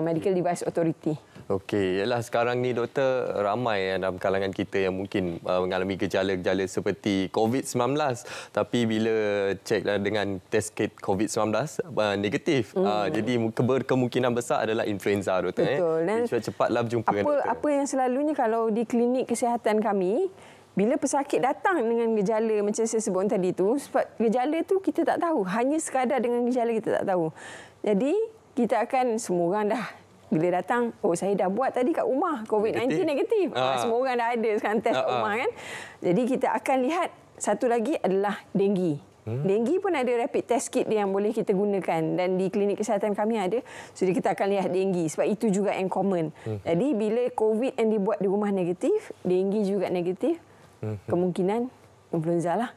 Medical Device Authority. Okey, ialah sekarang ni doktor, ramai dalam kalangan kita yang mungkin mengalami gejala-gejala seperti COVID-19, tapi bila cek dengan test kit COVID-19 negatif. Jadi berkemungkinan besar adalah influenza doktor. Betul. Dan cepatlah berjumpa dengan doktor. Apa yang selalunya kalau di klinik kesihatan kami, bila pesakit datang dengan gejala macam saya sebut tadi tu, sebab gejala tu kita tak tahu, hanya sekadar dengan gejala kita tak tahu. Jadi kita akan semua orang dah bila datang, oh saya dah buat tadi kat rumah COVID-19 negatif. Semua orang dah ada sekarang test kat rumah kan. Jadi kita akan lihat satu lagi adalah denggi. Denggi pun ada rapid test kit dia yang boleh kita gunakan, dan di klinik kesihatan kami ada. Jadi kita akan lihat denggi sebab itu juga yang common. Jadi bila COVID yang dibuat di rumah negatif, denggi juga negatif, kemungkinan influenza lah.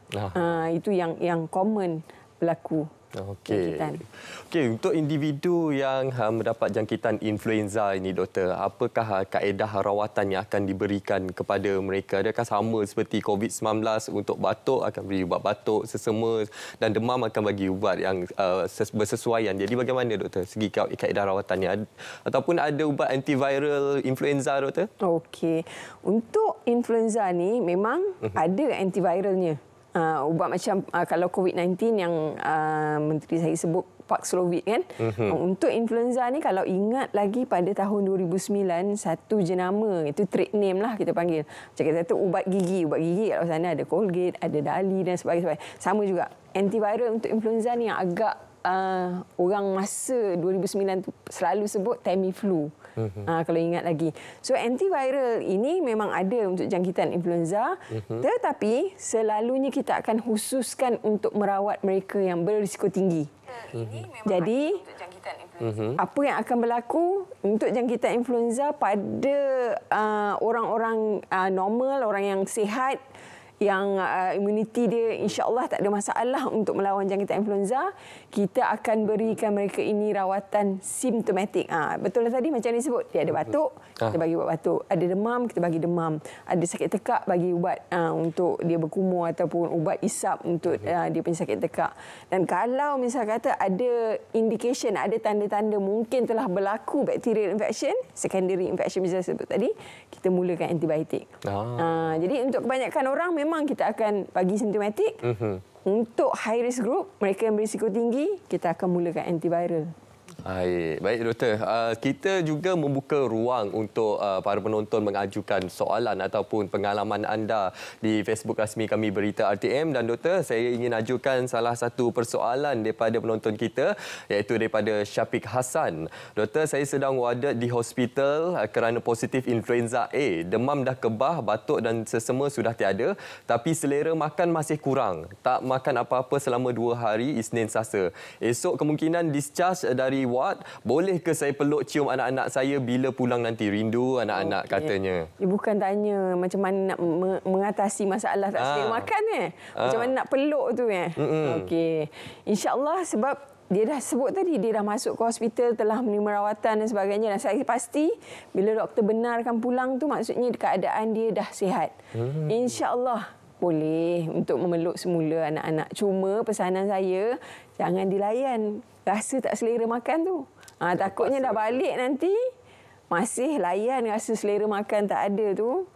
Itu yang common berlaku. Okey, untuk individu yang mendapat jangkitan influenza ini doktor, apakah kaedah rawatan yang akan diberikan kepada mereka? Adakah sama seperti COVID-19, untuk batuk akan beri ubat batuk, sesema dan demam akan bagi ubat yang bersesuaian? Jadi bagaimana doktor segi kaedah rawatannya? Ataupun ada ubat antiviral influenza doktor? Okey, untuk influenza ni memang ada antiviralnya. Ubat macam kalau COVID-19 yang menteri saya sebut Paxlovid kan. Untuk influenza ni kalau ingat lagi pada tahun 2009, satu jenama, itu trade name lah kita panggil. Macam kita kata ubat gigi kat luar sana ada Colgate, ada Dali dan sebagainya. Sama juga antiviral untuk influenza ni yang agak orang masa 2009 tu selalu sebut Tamiflu. Kalau ingat lagi. So antiviral ini memang ada untuk jangkitan influenza, tetapi selalunya kita akan khususkan untuk merawat mereka yang berisiko tinggi. Jadi apa yang akan berlaku untuk jangkitan influenza pada orang-orang normal, orang yang sihat, yang imuniti dia insya-Allah tak ada masalah untuk melawan jangkitan influenza, kita akan berikan mereka ini rawatan simptomatik. Betul lah tadi macam disebut, dia ada batuk, kita bagi ubat batuk. Ada demam, kita bagi demam. Ada sakit tekak, bagi ubat untuk dia berkumur ataupun ubat isap untuk dia punya sakit tekak. Dan kalau misal kata ada indication, ada tanda-tanda mungkin telah berlaku bacterial infection, secondary infection macam saya sebut tadi, kita mulakan antibiotik. Jadi untuk kebanyakan orang memang kita akan bagi simptomatik. Untuk high risk group, mereka yang berisiko tinggi, kita akan mulakan antiviral. Baik doktor, kita juga membuka ruang untuk para penonton mengajukan soalan ataupun pengalaman anda di Facebook rasmi kami Berita RTM. Dan doktor, saya ingin ajukan salah satu persoalan daripada penonton kita, iaitu daripada Syafiq Hassan. Doktor, saya sedang warded di hospital kerana positif influenza A. Demam dah kebah, batuk dan sesama sudah tiada, tapi selera makan masih kurang. Tak makan apa-apa selama 2 hari, Isnin Selasa. Esok kemungkinan discharge dari ward. Boleh ke saya peluk cium anak-anak saya bila pulang nanti? Rindu anak-anak katanya. Dia bukan tanya macam mana nak mengatasi masalah tak selera makan macam mana nak peluk tu Okey. InsyaAllah, sebab dia dah sebut tadi dia dah masuk ke hospital, telah menerima rawatan dan sebagainya, dan saya pasti bila doktor benarkan pulang tu maksudnya keadaan dia dah sihat. InsyaAllah boleh untuk memeluk semula anak-anak. Cuma pesanan saya, jangan dilayan rasa tak selera makan tu. Takutnya dah balik nanti masih layan rasa selera makan tak ada tu,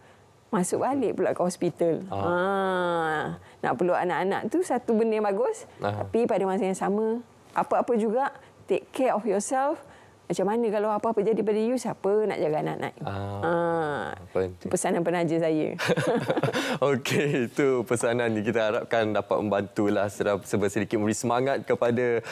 masuk balik pula ke hospital. Nak peluk anak-anak tu satu benda yang bagus, tapi pada masa yang sama, apa-apa juga take care of yourself. Macam mana kalau apa-apa jadi pada you, siapa nak jaga anak-anak? Pesanan penaja saya. Okey, itu pesanan yang kita harapkan dapat membantulah sedikit memberi semangat kepada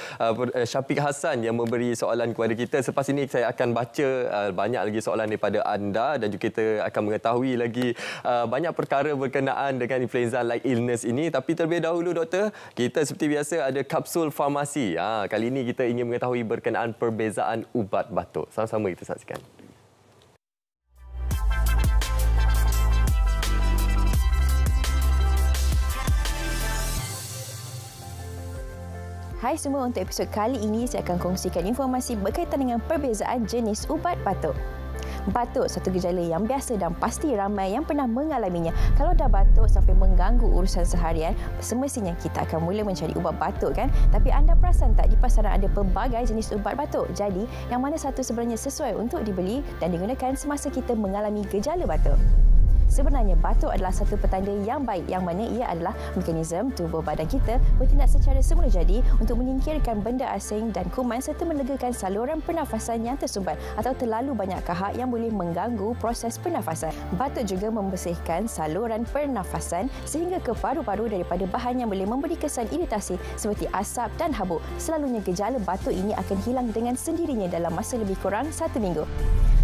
Syafiq Hassan yang memberi soalan kepada kita. Selepas ini saya akan baca banyak lagi soalan daripada anda dan juga kita akan mengetahui lagi banyak perkara berkenaan dengan influenza like illness ini. Tapi terlebih dahulu doktor, kita seperti biasa ada kapsul farmasi. Kali ini kita ingin mengetahui berkenaan perbezaan ubat batuk. Sama-sama kita saksikan. Hai semua, untuk episod kali ini saya akan kongsikan informasi berkaitan dengan perbezaan jenis ubat batuk. Batuk satu gejala yang biasa dan pasti ramai yang pernah mengalaminya. Kalau dah batuk sampai mengganggu urusan seharian, semestinya kita akan mula mencari ubat batuk kan? Tapi anda perasan tak, di pasaran ada pelbagai jenis ubat batuk. Jadi, yang mana satu sebenarnya sesuai untuk dibeli dan digunakan semasa kita mengalami gejala batuk? Sebenarnya batuk adalah satu petanda yang baik, yang mana ia adalah mekanisme tubuh badan kita bertindak secara semula jadi untuk menyingkirkan benda asing dan kuman serta melegakan saluran pernafasan yang tersumbat atau terlalu banyak kahak yang boleh mengganggu proses pernafasan. Batuk juga membersihkan saluran pernafasan sehingga ke paru-paru daripada bahan yang boleh memberi kesan iritasi seperti asap dan habuk. Selalunya gejala batuk ini akan hilang dengan sendirinya dalam masa lebih kurang 1 minggu.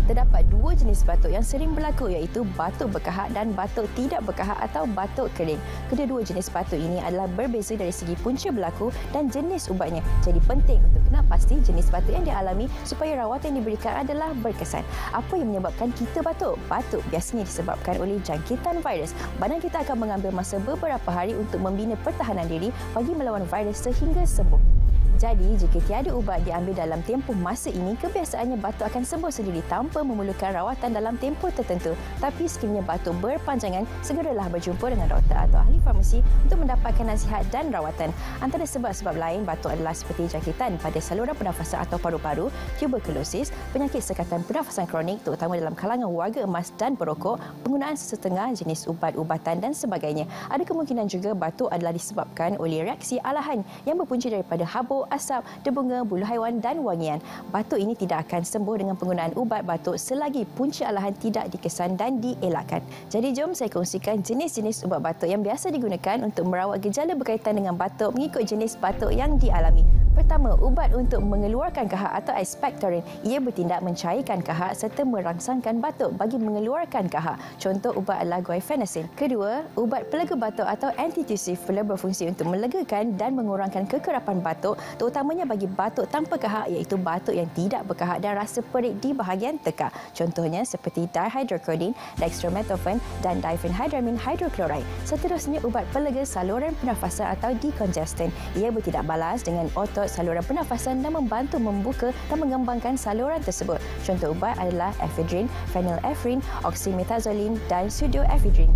Terdapat 2 jenis batuk yang sering berlaku, iaitu batuk berkahak dan batuk tidak berkahak atau batuk kering. Kedua-dua jenis batuk ini adalah berbeza dari segi punca berlaku dan jenis ubatnya. Jadi penting untuk kenal pasti jenis batuk yang dialami supaya rawatan yang diberikan adalah berkesan. Apa yang menyebabkan kita batuk? Batuk biasanya disebabkan oleh jangkitan virus. Badan kita akan mengambil masa beberapa hari untuk membina pertahanan diri bagi melawan virus sehingga sembuh. Jadi, jika tiada ubat diambil dalam tempoh masa ini, kebiasaannya batuk akan sembuh sendiri tanpa memerlukan rawatan dalam tempoh tertentu. Tapi sekiranya batuk berpanjangan, segeralah berjumpa dengan doktor atau ahli farmasi untuk mendapatkan nasihat dan rawatan. Antara sebab-sebab lain batuk adalah seperti jangkitan pada saluran pernafasan atau paru-paru, tuberkulosis, penyakit sekatan pernafasan kronik terutama dalam kalangan warga emas dan perokok, penggunaan sesetengah jenis ubat-ubatan dan sebagainya. Ada kemungkinan juga batuk adalah disebabkan oleh reaksi alahan yang berpunca daripada habuk, asap, debunga, bulu haiwan dan wangian. Batuk ini tidak akan sembuh dengan penggunaan ubat batuk selagi punca alahan tidak dikesan dan dielakkan. Jadi jom saya kongsikan jenis-jenis ubat batuk yang biasa digunakan untuk merawat gejala berkaitan dengan batuk mengikut jenis batuk yang dialami. Pertama, ubat untuk mengeluarkan kahak atau expectorant. Ia bertindak mencairkan kahak serta merangsangkan batuk bagi mengeluarkan kahak. Contoh ubat adalah guaifenesin. Kedua, ubat pelega batuk atau antitusif berfungsi untuk melegakan dan mengurangkan kekerapan batuk, terutamanya bagi batuk tanpa kahak, iaitu batuk yang tidak berkahak dan rasa perik di bahagian tekak. Contohnya seperti dihydrocodone, dextromethorphan dan diphenhydramine hydrochloride. Seterusnya, ubat pelega saluran pernafasan atau decongestant. Ia bertindak balas dengan otot saluran pernafasan dan membantu membuka dan mengembangkan saluran tersebut. Contoh ubat adalah ephedrine, phenylephrine, oxymetazoline dan pseudoephedrine.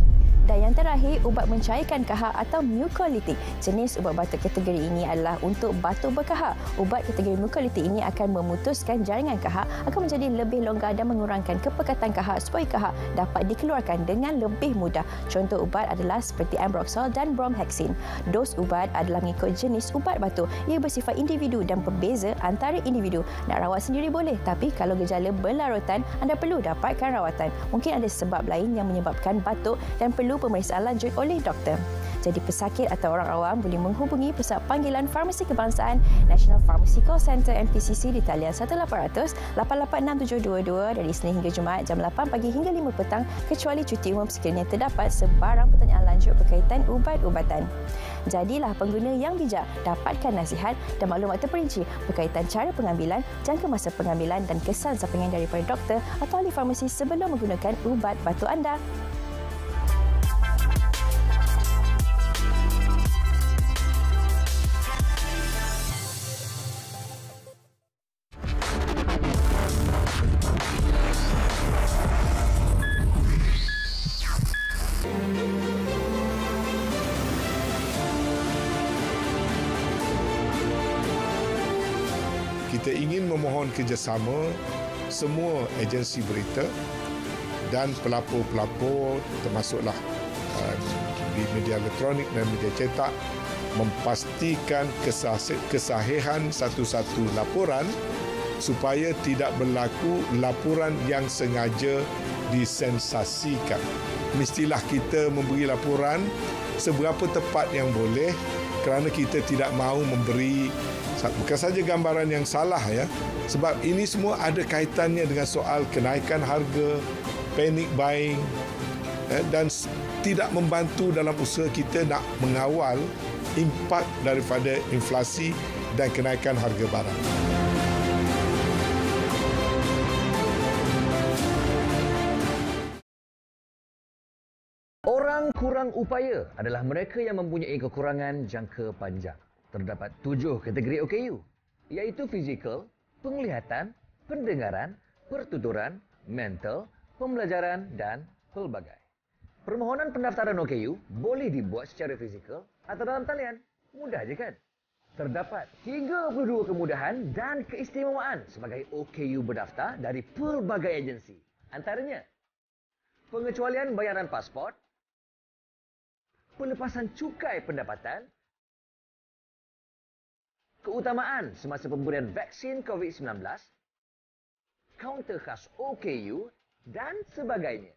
Dan yang terakhir, ubat mencairkan kahak atau mucolytic. Jenis ubat batuk kategori ini adalah untuk batuk berkahak. Ubat kategori mucolytic ini akan memutuskan jaringan kahak, akan menjadi lebih longgar dan mengurangkan kepekatan kahak supaya kahak dapat dikeluarkan dengan lebih mudah. Contoh ubat adalah seperti ambroxol dan bromhexin. Dos ubat adalah mengikut jenis ubat batuk. Ia bersifat individu dan berbeza antara individu. Nak rawat sendiri boleh, tapi kalau gejala berlarutan, anda perlu dapatkan rawatan. Mungkin ada sebab lain yang menyebabkan batuk dan perlu pemeriksaan lanjut oleh doktor. Jadi pesakit atau orang awam boleh menghubungi Pusat Panggilan Farmasi Kebangsaan National Pharmacy Call Center NPCC di talian 1800 886722 dari Isnin hingga Jumaat jam 8 pagi hingga 5 petang, kecuali cuti umum sekiranya terdapat sebarang pertanyaan lanjut berkaitan ubat-ubatan. Jadilah pengguna yang bijak, dapatkan nasihat dan maklumat terperinci berkaitan cara pengambilan, jangka masa pengambilan dan kesan sampingan daripada doktor atau ahli farmasi sebelum menggunakan ubat batuk anda. Kita ingin memohon kerjasama semua agensi berita dan pelapor-pelapor termasuklah di media elektronik dan media cetak memastikan kesahihan satu-satu laporan supaya tidak berlaku laporan yang sengaja disensasikan. Mestilah kita memberi laporan seberapa tepat yang boleh, kerana kita tidak mahu memberi bukan saja gambaran yang salah, ya, sebab ini semua ada kaitannya dengan soal kenaikan harga, panic buying, dan tidak membantu dalam usaha kita nak mengawal impak daripada inflasi dan kenaikan harga barang. Orang kurang upaya adalah mereka yang mempunyai kekurangan jangka panjang. Terdapat 7 kategori OKU, iaitu fizikal, penglihatan, pendengaran, pertuturan, mental, pembelajaran dan pelbagai. Permohonan pendaftaran OKU boleh dibuat secara fizikal atau dalam talian. Mudah je kan? Terdapat 32 kemudahan dan keistimewaan sebagai OKU berdaftar dari pelbagai agensi. Antaranya, pengecualian bayaran pasport, pelepasan cukai pendapatan, keutamaan semasa pemberian vaksin COVID-19, kaunter khas OKU dan sebagainya.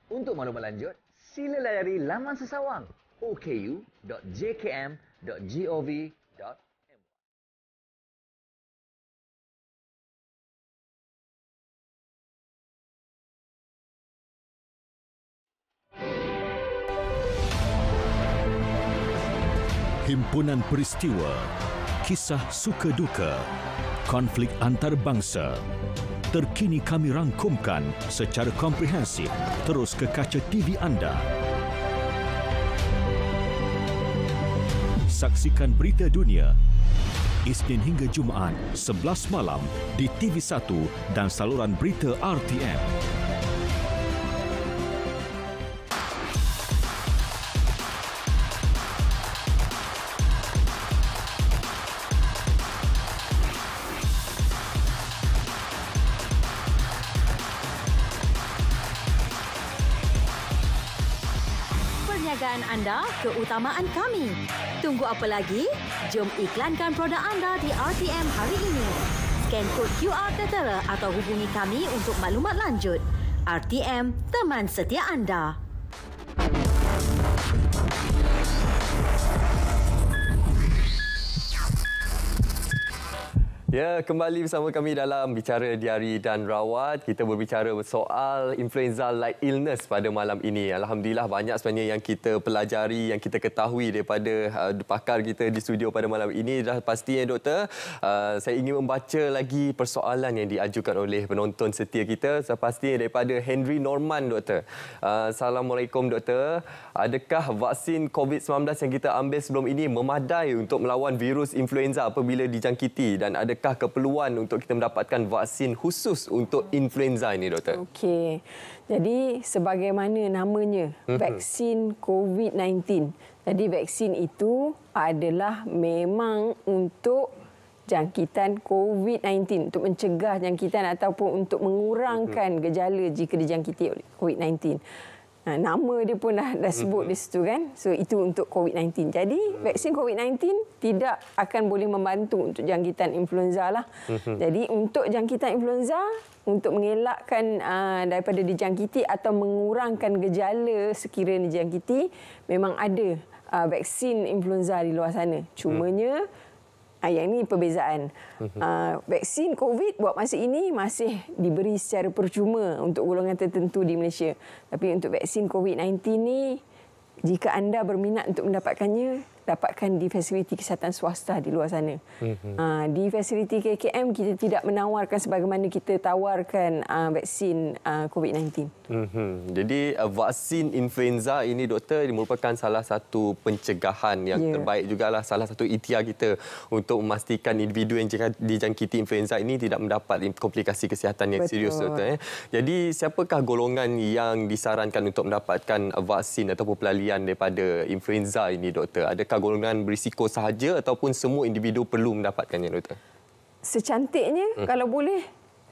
Untuk maklumat lanjut, sila layari laman sesawang oku.jkm.gov.my. Himpunan peristiwa, kisah suka duka, konflik antarabangsa. Terkini kami rangkumkan secara komprehensif terus ke kaca TV anda. Saksikan berita dunia Isnin hingga Jumaat 11 malam di TV1 dan saluran berita RTM. Perniagaan anda, keutamaan kami. Tunggu apa lagi? Jom iklankan produk anda di RTM hari ini. Scan kod QR tertera atau hubungi kami untuk maklumat lanjut. RTM, teman setia anda. Ya, kembali bersama kami dalam Bicara Diari dan Rawat. Kita berbicara soal influenza-like illness pada malam ini. Alhamdulillah banyak sebenarnya yang kita pelajari, yang kita ketahui daripada pakar kita di studio pada malam ini. Dah pastinya doktor, saya ingin membaca lagi persoalan yang diajukan oleh penonton setia kita. Pastinya daripada Henry Norman, doktor. Assalamualaikum doktor. Adakah vaksin COVID-19 yang kita ambil sebelum ini memadai untuk melawan virus influenza apabila dijangkiti, dan adakah keperluan untuk kita mendapatkan vaksin khusus untuk influenza ini, doktor? Okey. Jadi sebagaimana namanya, vaksin COVID-19. Jadi vaksin itu adalah memang untuk jangkitan COVID-19, untuk mencegah jangkitan ataupun untuk mengurangkan gejala jika dijangkiti oleh COVID-19. Nama dia pun dah sebut di situ kan. So itu untuk COVID-19. Jadi vaksin COVID-19 tidak akan boleh membantu untuk jangkitan influenza lah. Jadi untuk jangkitan influenza, untuk mengelakkan daripada dijangkiti atau mengurangkan gejala sekiranya dijangkiti, memang ada vaksin influenza di luar sana. Cumanya yang ini perbezaan. Vaksin COVID buat masa ini masih diberi secara percuma untuk golongan tertentu di Malaysia. Tapi untuk vaksin COVID-19 ni, jika anda berminat untuk mendapatkannya, dapatkan di fasiliti kesihatan swasta di luar sana. Di fasiliti KKM kita tidak menawarkan sebagaimana kita tawarkan vaksin COVID-19. Jadi vaksin influenza ini, doktor, merupakan salah satu pencegahan yang terbaik jugalah, salah satu ikhtiar kita untuk memastikan individu yang dijangkiti influenza ini tidak mendapat komplikasi kesihatan yang serius, doktor. Jadi siapakah golongan yang disarankan untuk mendapatkan vaksin ataupun pelalian daripada influenza ini, doktor? Adakah golongan berisiko sahaja ataupun semua individu perlu mendapatkannya, doktor? Secantiknya, kalau boleh,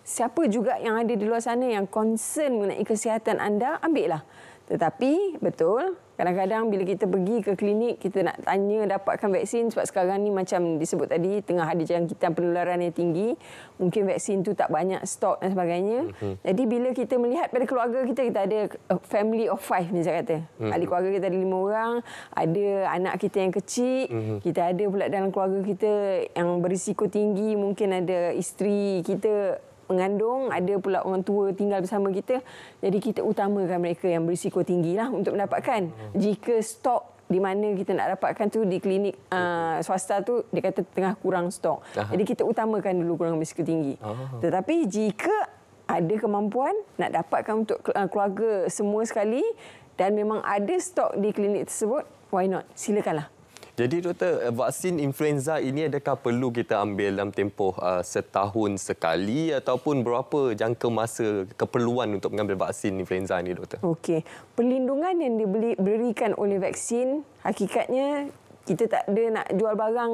siapa juga yang ada di luar sana yang concern mengenai kesihatan anda, ambillah. Tetapi betul, kadang-kadang bila kita pergi ke klinik, kita nak tanya dapatkan vaksin, sebab sekarang ni macam disebut tadi, tengah ada jangkitan penularan yang tinggi, mungkin vaksin tu tak banyak stok dan sebagainya. Jadi bila kita melihat pada keluarga kita, kita ada family of 5 ni saya kata. Ahli keluarga kita ada 5 orang, ada anak kita yang kecil, kita ada pula dalam keluarga kita yang berisiko tinggi, mungkin ada isteri kita mengandung, ada pula orang tua tinggal bersama kita. Jadi kita utamakan mereka yang berisiko tinggi lah untuk mendapatkan. Jika stok di mana kita nak dapatkan tu di klinik swasta tu, dia kata tengah kurang stok. Jadi kita utamakan dulu kurang berisiko tinggi. Tetapi jika ada kemampuan nak dapatkan untuk keluarga semua sekali dan memang ada stok di klinik tersebut, why not? Silakanlah. Jadi doktor, vaksin influenza ini adakah perlu kita ambil dalam tempoh setahun sekali ataupun berapa jangka masa keperluan untuk mengambil vaksin influenza ini, doktor? Okey, perlindungan yang diberikan oleh vaksin, hakikatnya kita tak ada nak jual barang,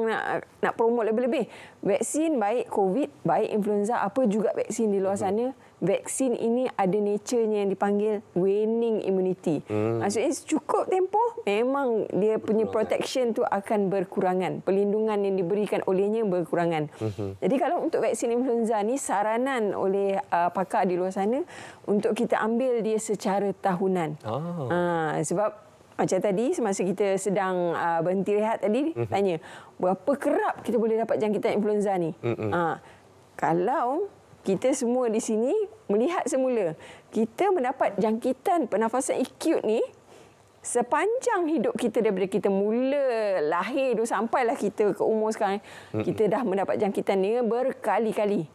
nak promote lebih-lebih. Vaksin baik COVID, baik influenza, apa juga vaksin di luar sana, vaksin ini ada nature-nya yang dipanggil waning immunity. Maksudnya cukup tempoh, memang dia punya protection tu akan berkurangan. Perlindungan yang diberikan olehnya berkurangan. Jadi kalau untuk vaksin influenza ni, saranan oleh pakar di luar sana untuk kita ambil dia secara tahunan. Sebab macam tadi, semasa kita sedang berhenti rehat tadi, tanya, berapa kerap kita boleh dapat jangkitan influenza ni? Kalau kita semua di sini melihat semula, kita mendapat jangkitan pernafasan akut ni sepanjang hidup kita, daripada kita mula lahir tu sampailah kita ke umur sekarang, kita dah mendapat jangkitan ni berkali-kali.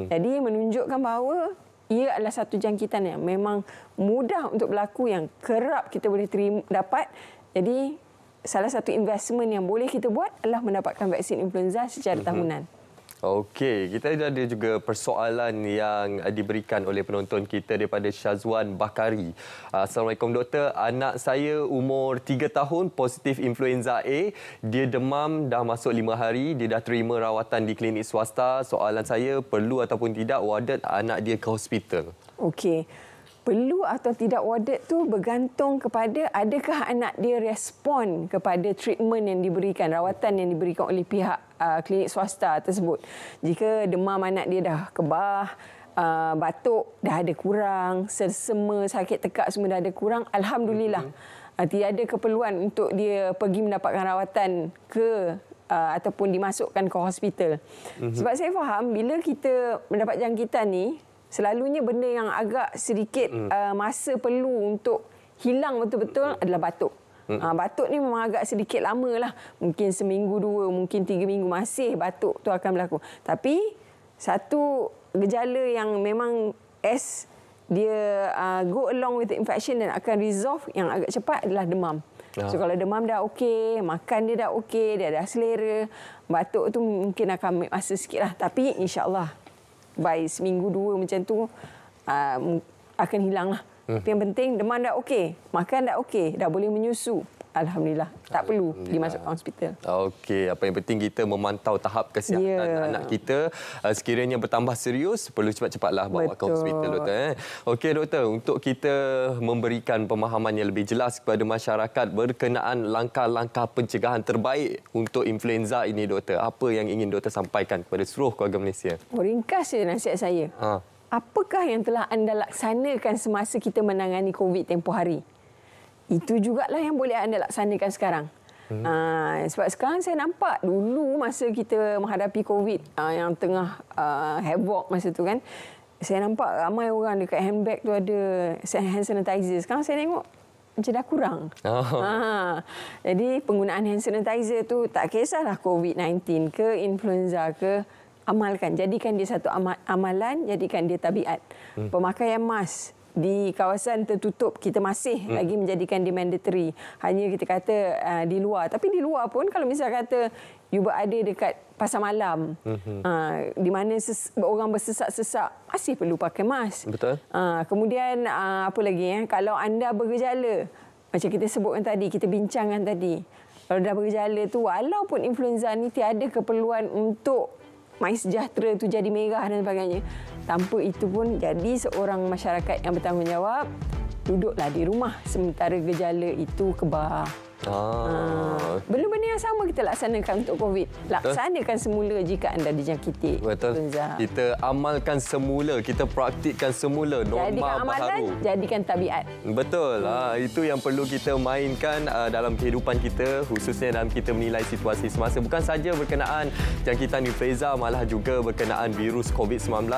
Jadi menunjukkan bahawa ia adalah satu jangkitan yang memang mudah untuk berlaku, yang kerap kita boleh dapat. Jadi salah satu investment yang boleh kita buat adalah mendapatkan vaksin influenza secara tahunan. Okey, kita ada juga persoalan yang diberikan oleh penonton kita daripada Syazwan Bakari. Assalamualaikum doktor, anak saya umur 3 tahun positif influenza A. Dia demam dah masuk 5 hari, dia dah terima rawatan di klinik swasta. Soalan saya, perlu ataupun tidak warded anak dia ke hospital? Okey. Perlu atau tidak warded tu bergantung kepada adakah anak dia respon kepada treatment yang diberikan, rawatan yang diberikan oleh pihak klinik swasta tersebut. Jika demam anak dia dah kebah, batuk dah ada kurang, selsema, sakit tekak semua dah ada kurang, alhamdulillah. Tidak ada keperluan untuk dia pergi mendapatkan rawatan ke ataupun dimasukkan ke hospital. Sebab saya faham bila kita mendapat jangkitan ni, selalunya benda yang agak sedikit masa perlu untuk hilang betul-betul adalah batuk. Batuk ni memang agak sedikit lama lah. Mungkin seminggu, 2, mungkin 3 minggu masih batuk tu akan berlaku. Tapi satu gejala yang memang as dia go along with the infection dan akan resolve yang agak cepat adalah demam. So kalau demam dah okey, makan dia dah okey, dia dah selera, batuk tu mungkin akan ambil masa sikit lah. Tapi insyaAllah by seminggu 2 macam tu akan hilang lah. Tapi yang penting demam dah okey, makan dah okey, dah boleh menyusu. Alhamdulillah, tak perlu dimasukkan hospital. Okey, apa yang penting kita memantau tahap kesihatan anak kita. Sekiranya bertambah serius, perlu cepat-cepatlah bawa ke hospital, doktor. Okey, doktor, untuk kita memberikan pemahaman yang lebih jelas kepada masyarakat berkenaan langkah-langkah pencegahan terbaik untuk influenza ini, doktor. Apa yang ingin doktor sampaikan kepada seluruh keluarga Malaysia? Ringkas saja nasihat saya. Apakah yang telah anda laksanakan semasa kita menangani COVID tempoh hari? Itu jugalah yang boleh anda laksanakan sekarang. Sebab sekarang saya nampak dulu masa kita menghadapi COVID yang tengah havoc masa tu kan, saya nampak ramai orang dekat handbag tu ada hand sanitizer. Sekarang saya tengok macam dah kurang. Jadi penggunaan hand sanitizer tu tak kisahlah COVID-19 ke influenza ke, amalkan. Jadikan dia satu amalan, jadikan dia tabiat. Pemakaian mask di kawasan tertutup kita masih lagi menjadikan dia mandatory. Hanya kita kata di luar. Tapi di luar pun kalau misal kata you berada dekat pasar malam, di mana orang bersesak-sesak, masih perlu pakai mask. Betul. Kemudian apa lagi? Kalau anda bergejala, macam kita sebutkan tadi, kita bincangkan tadi. Kalau dah bergejala tu, walaupun influenza ni tiada keperluan untuk MySejahtera tu jadi merah dan sebagainya. Tanpa itu pun jadi seorang masyarakat yang bertanggungjawab, duduklah di rumah sementara gejala itu kebal. Benda-benda yang sama kita laksanakan untuk COVID. Laksanakan semula jika anda dijangkiti influenza. Kita amalkan semula, kita praktikkan semula norma jadikan amalan, baharu. Jadikan tabiat. Betul. Itu yang perlu kita mainkan dalam kehidupan kita, khususnya dalam kita menilai situasi semasa. Bukan saja berkenaan jangkitan influenza, malah juga berkenaan virus COVID-19.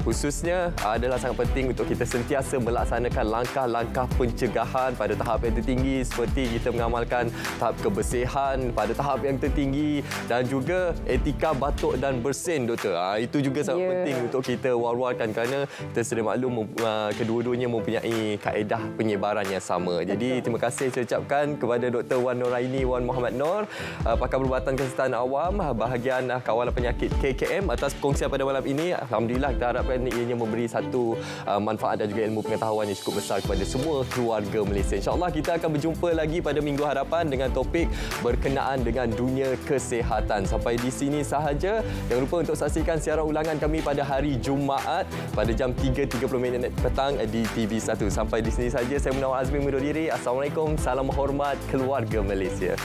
Khususnya adalah sangat penting untuk kita sentiasa melaksanakan langkah-langkah pencegahan pada tahap yang tertinggi, seperti kita mengamalkan tahap kebersihan pada tahap yang tertinggi dan juga etika batuk dan bersin, doktor. Itu juga sangat penting untuk kita war-warkan kerana kita sedia maklum kedua-duanya mempunyai kaedah penyebaran yang sama. Jadi terima kasih saya ucapkan kepada Dr. Wan Noraini Wan Muhammad Noor, Pakar Perubatan Kesihatan Awam bahagian Kawalan Penyakit KKM atas perkongsian pada malam ini. Alhamdulillah, kita harapkan ianya memberi satu manfaat dan juga ilmu pengetahuan yang cukup besar kepada semua keluarga Malaysia. InsyaAllah kita akan berjumpa lagi pada minggu hadapan dengan topik berkenaan dengan dunia kesihatan. Sampai di sini sahaja. Jangan lupa untuk saksikan siaran ulangan kami pada hari Jumaat pada jam 3.30 petang di TV1. Sampai di sini sahaja. Saya Munawar Azmi undur diri. Assalamualaikum. Salam hormat keluarga Malaysia.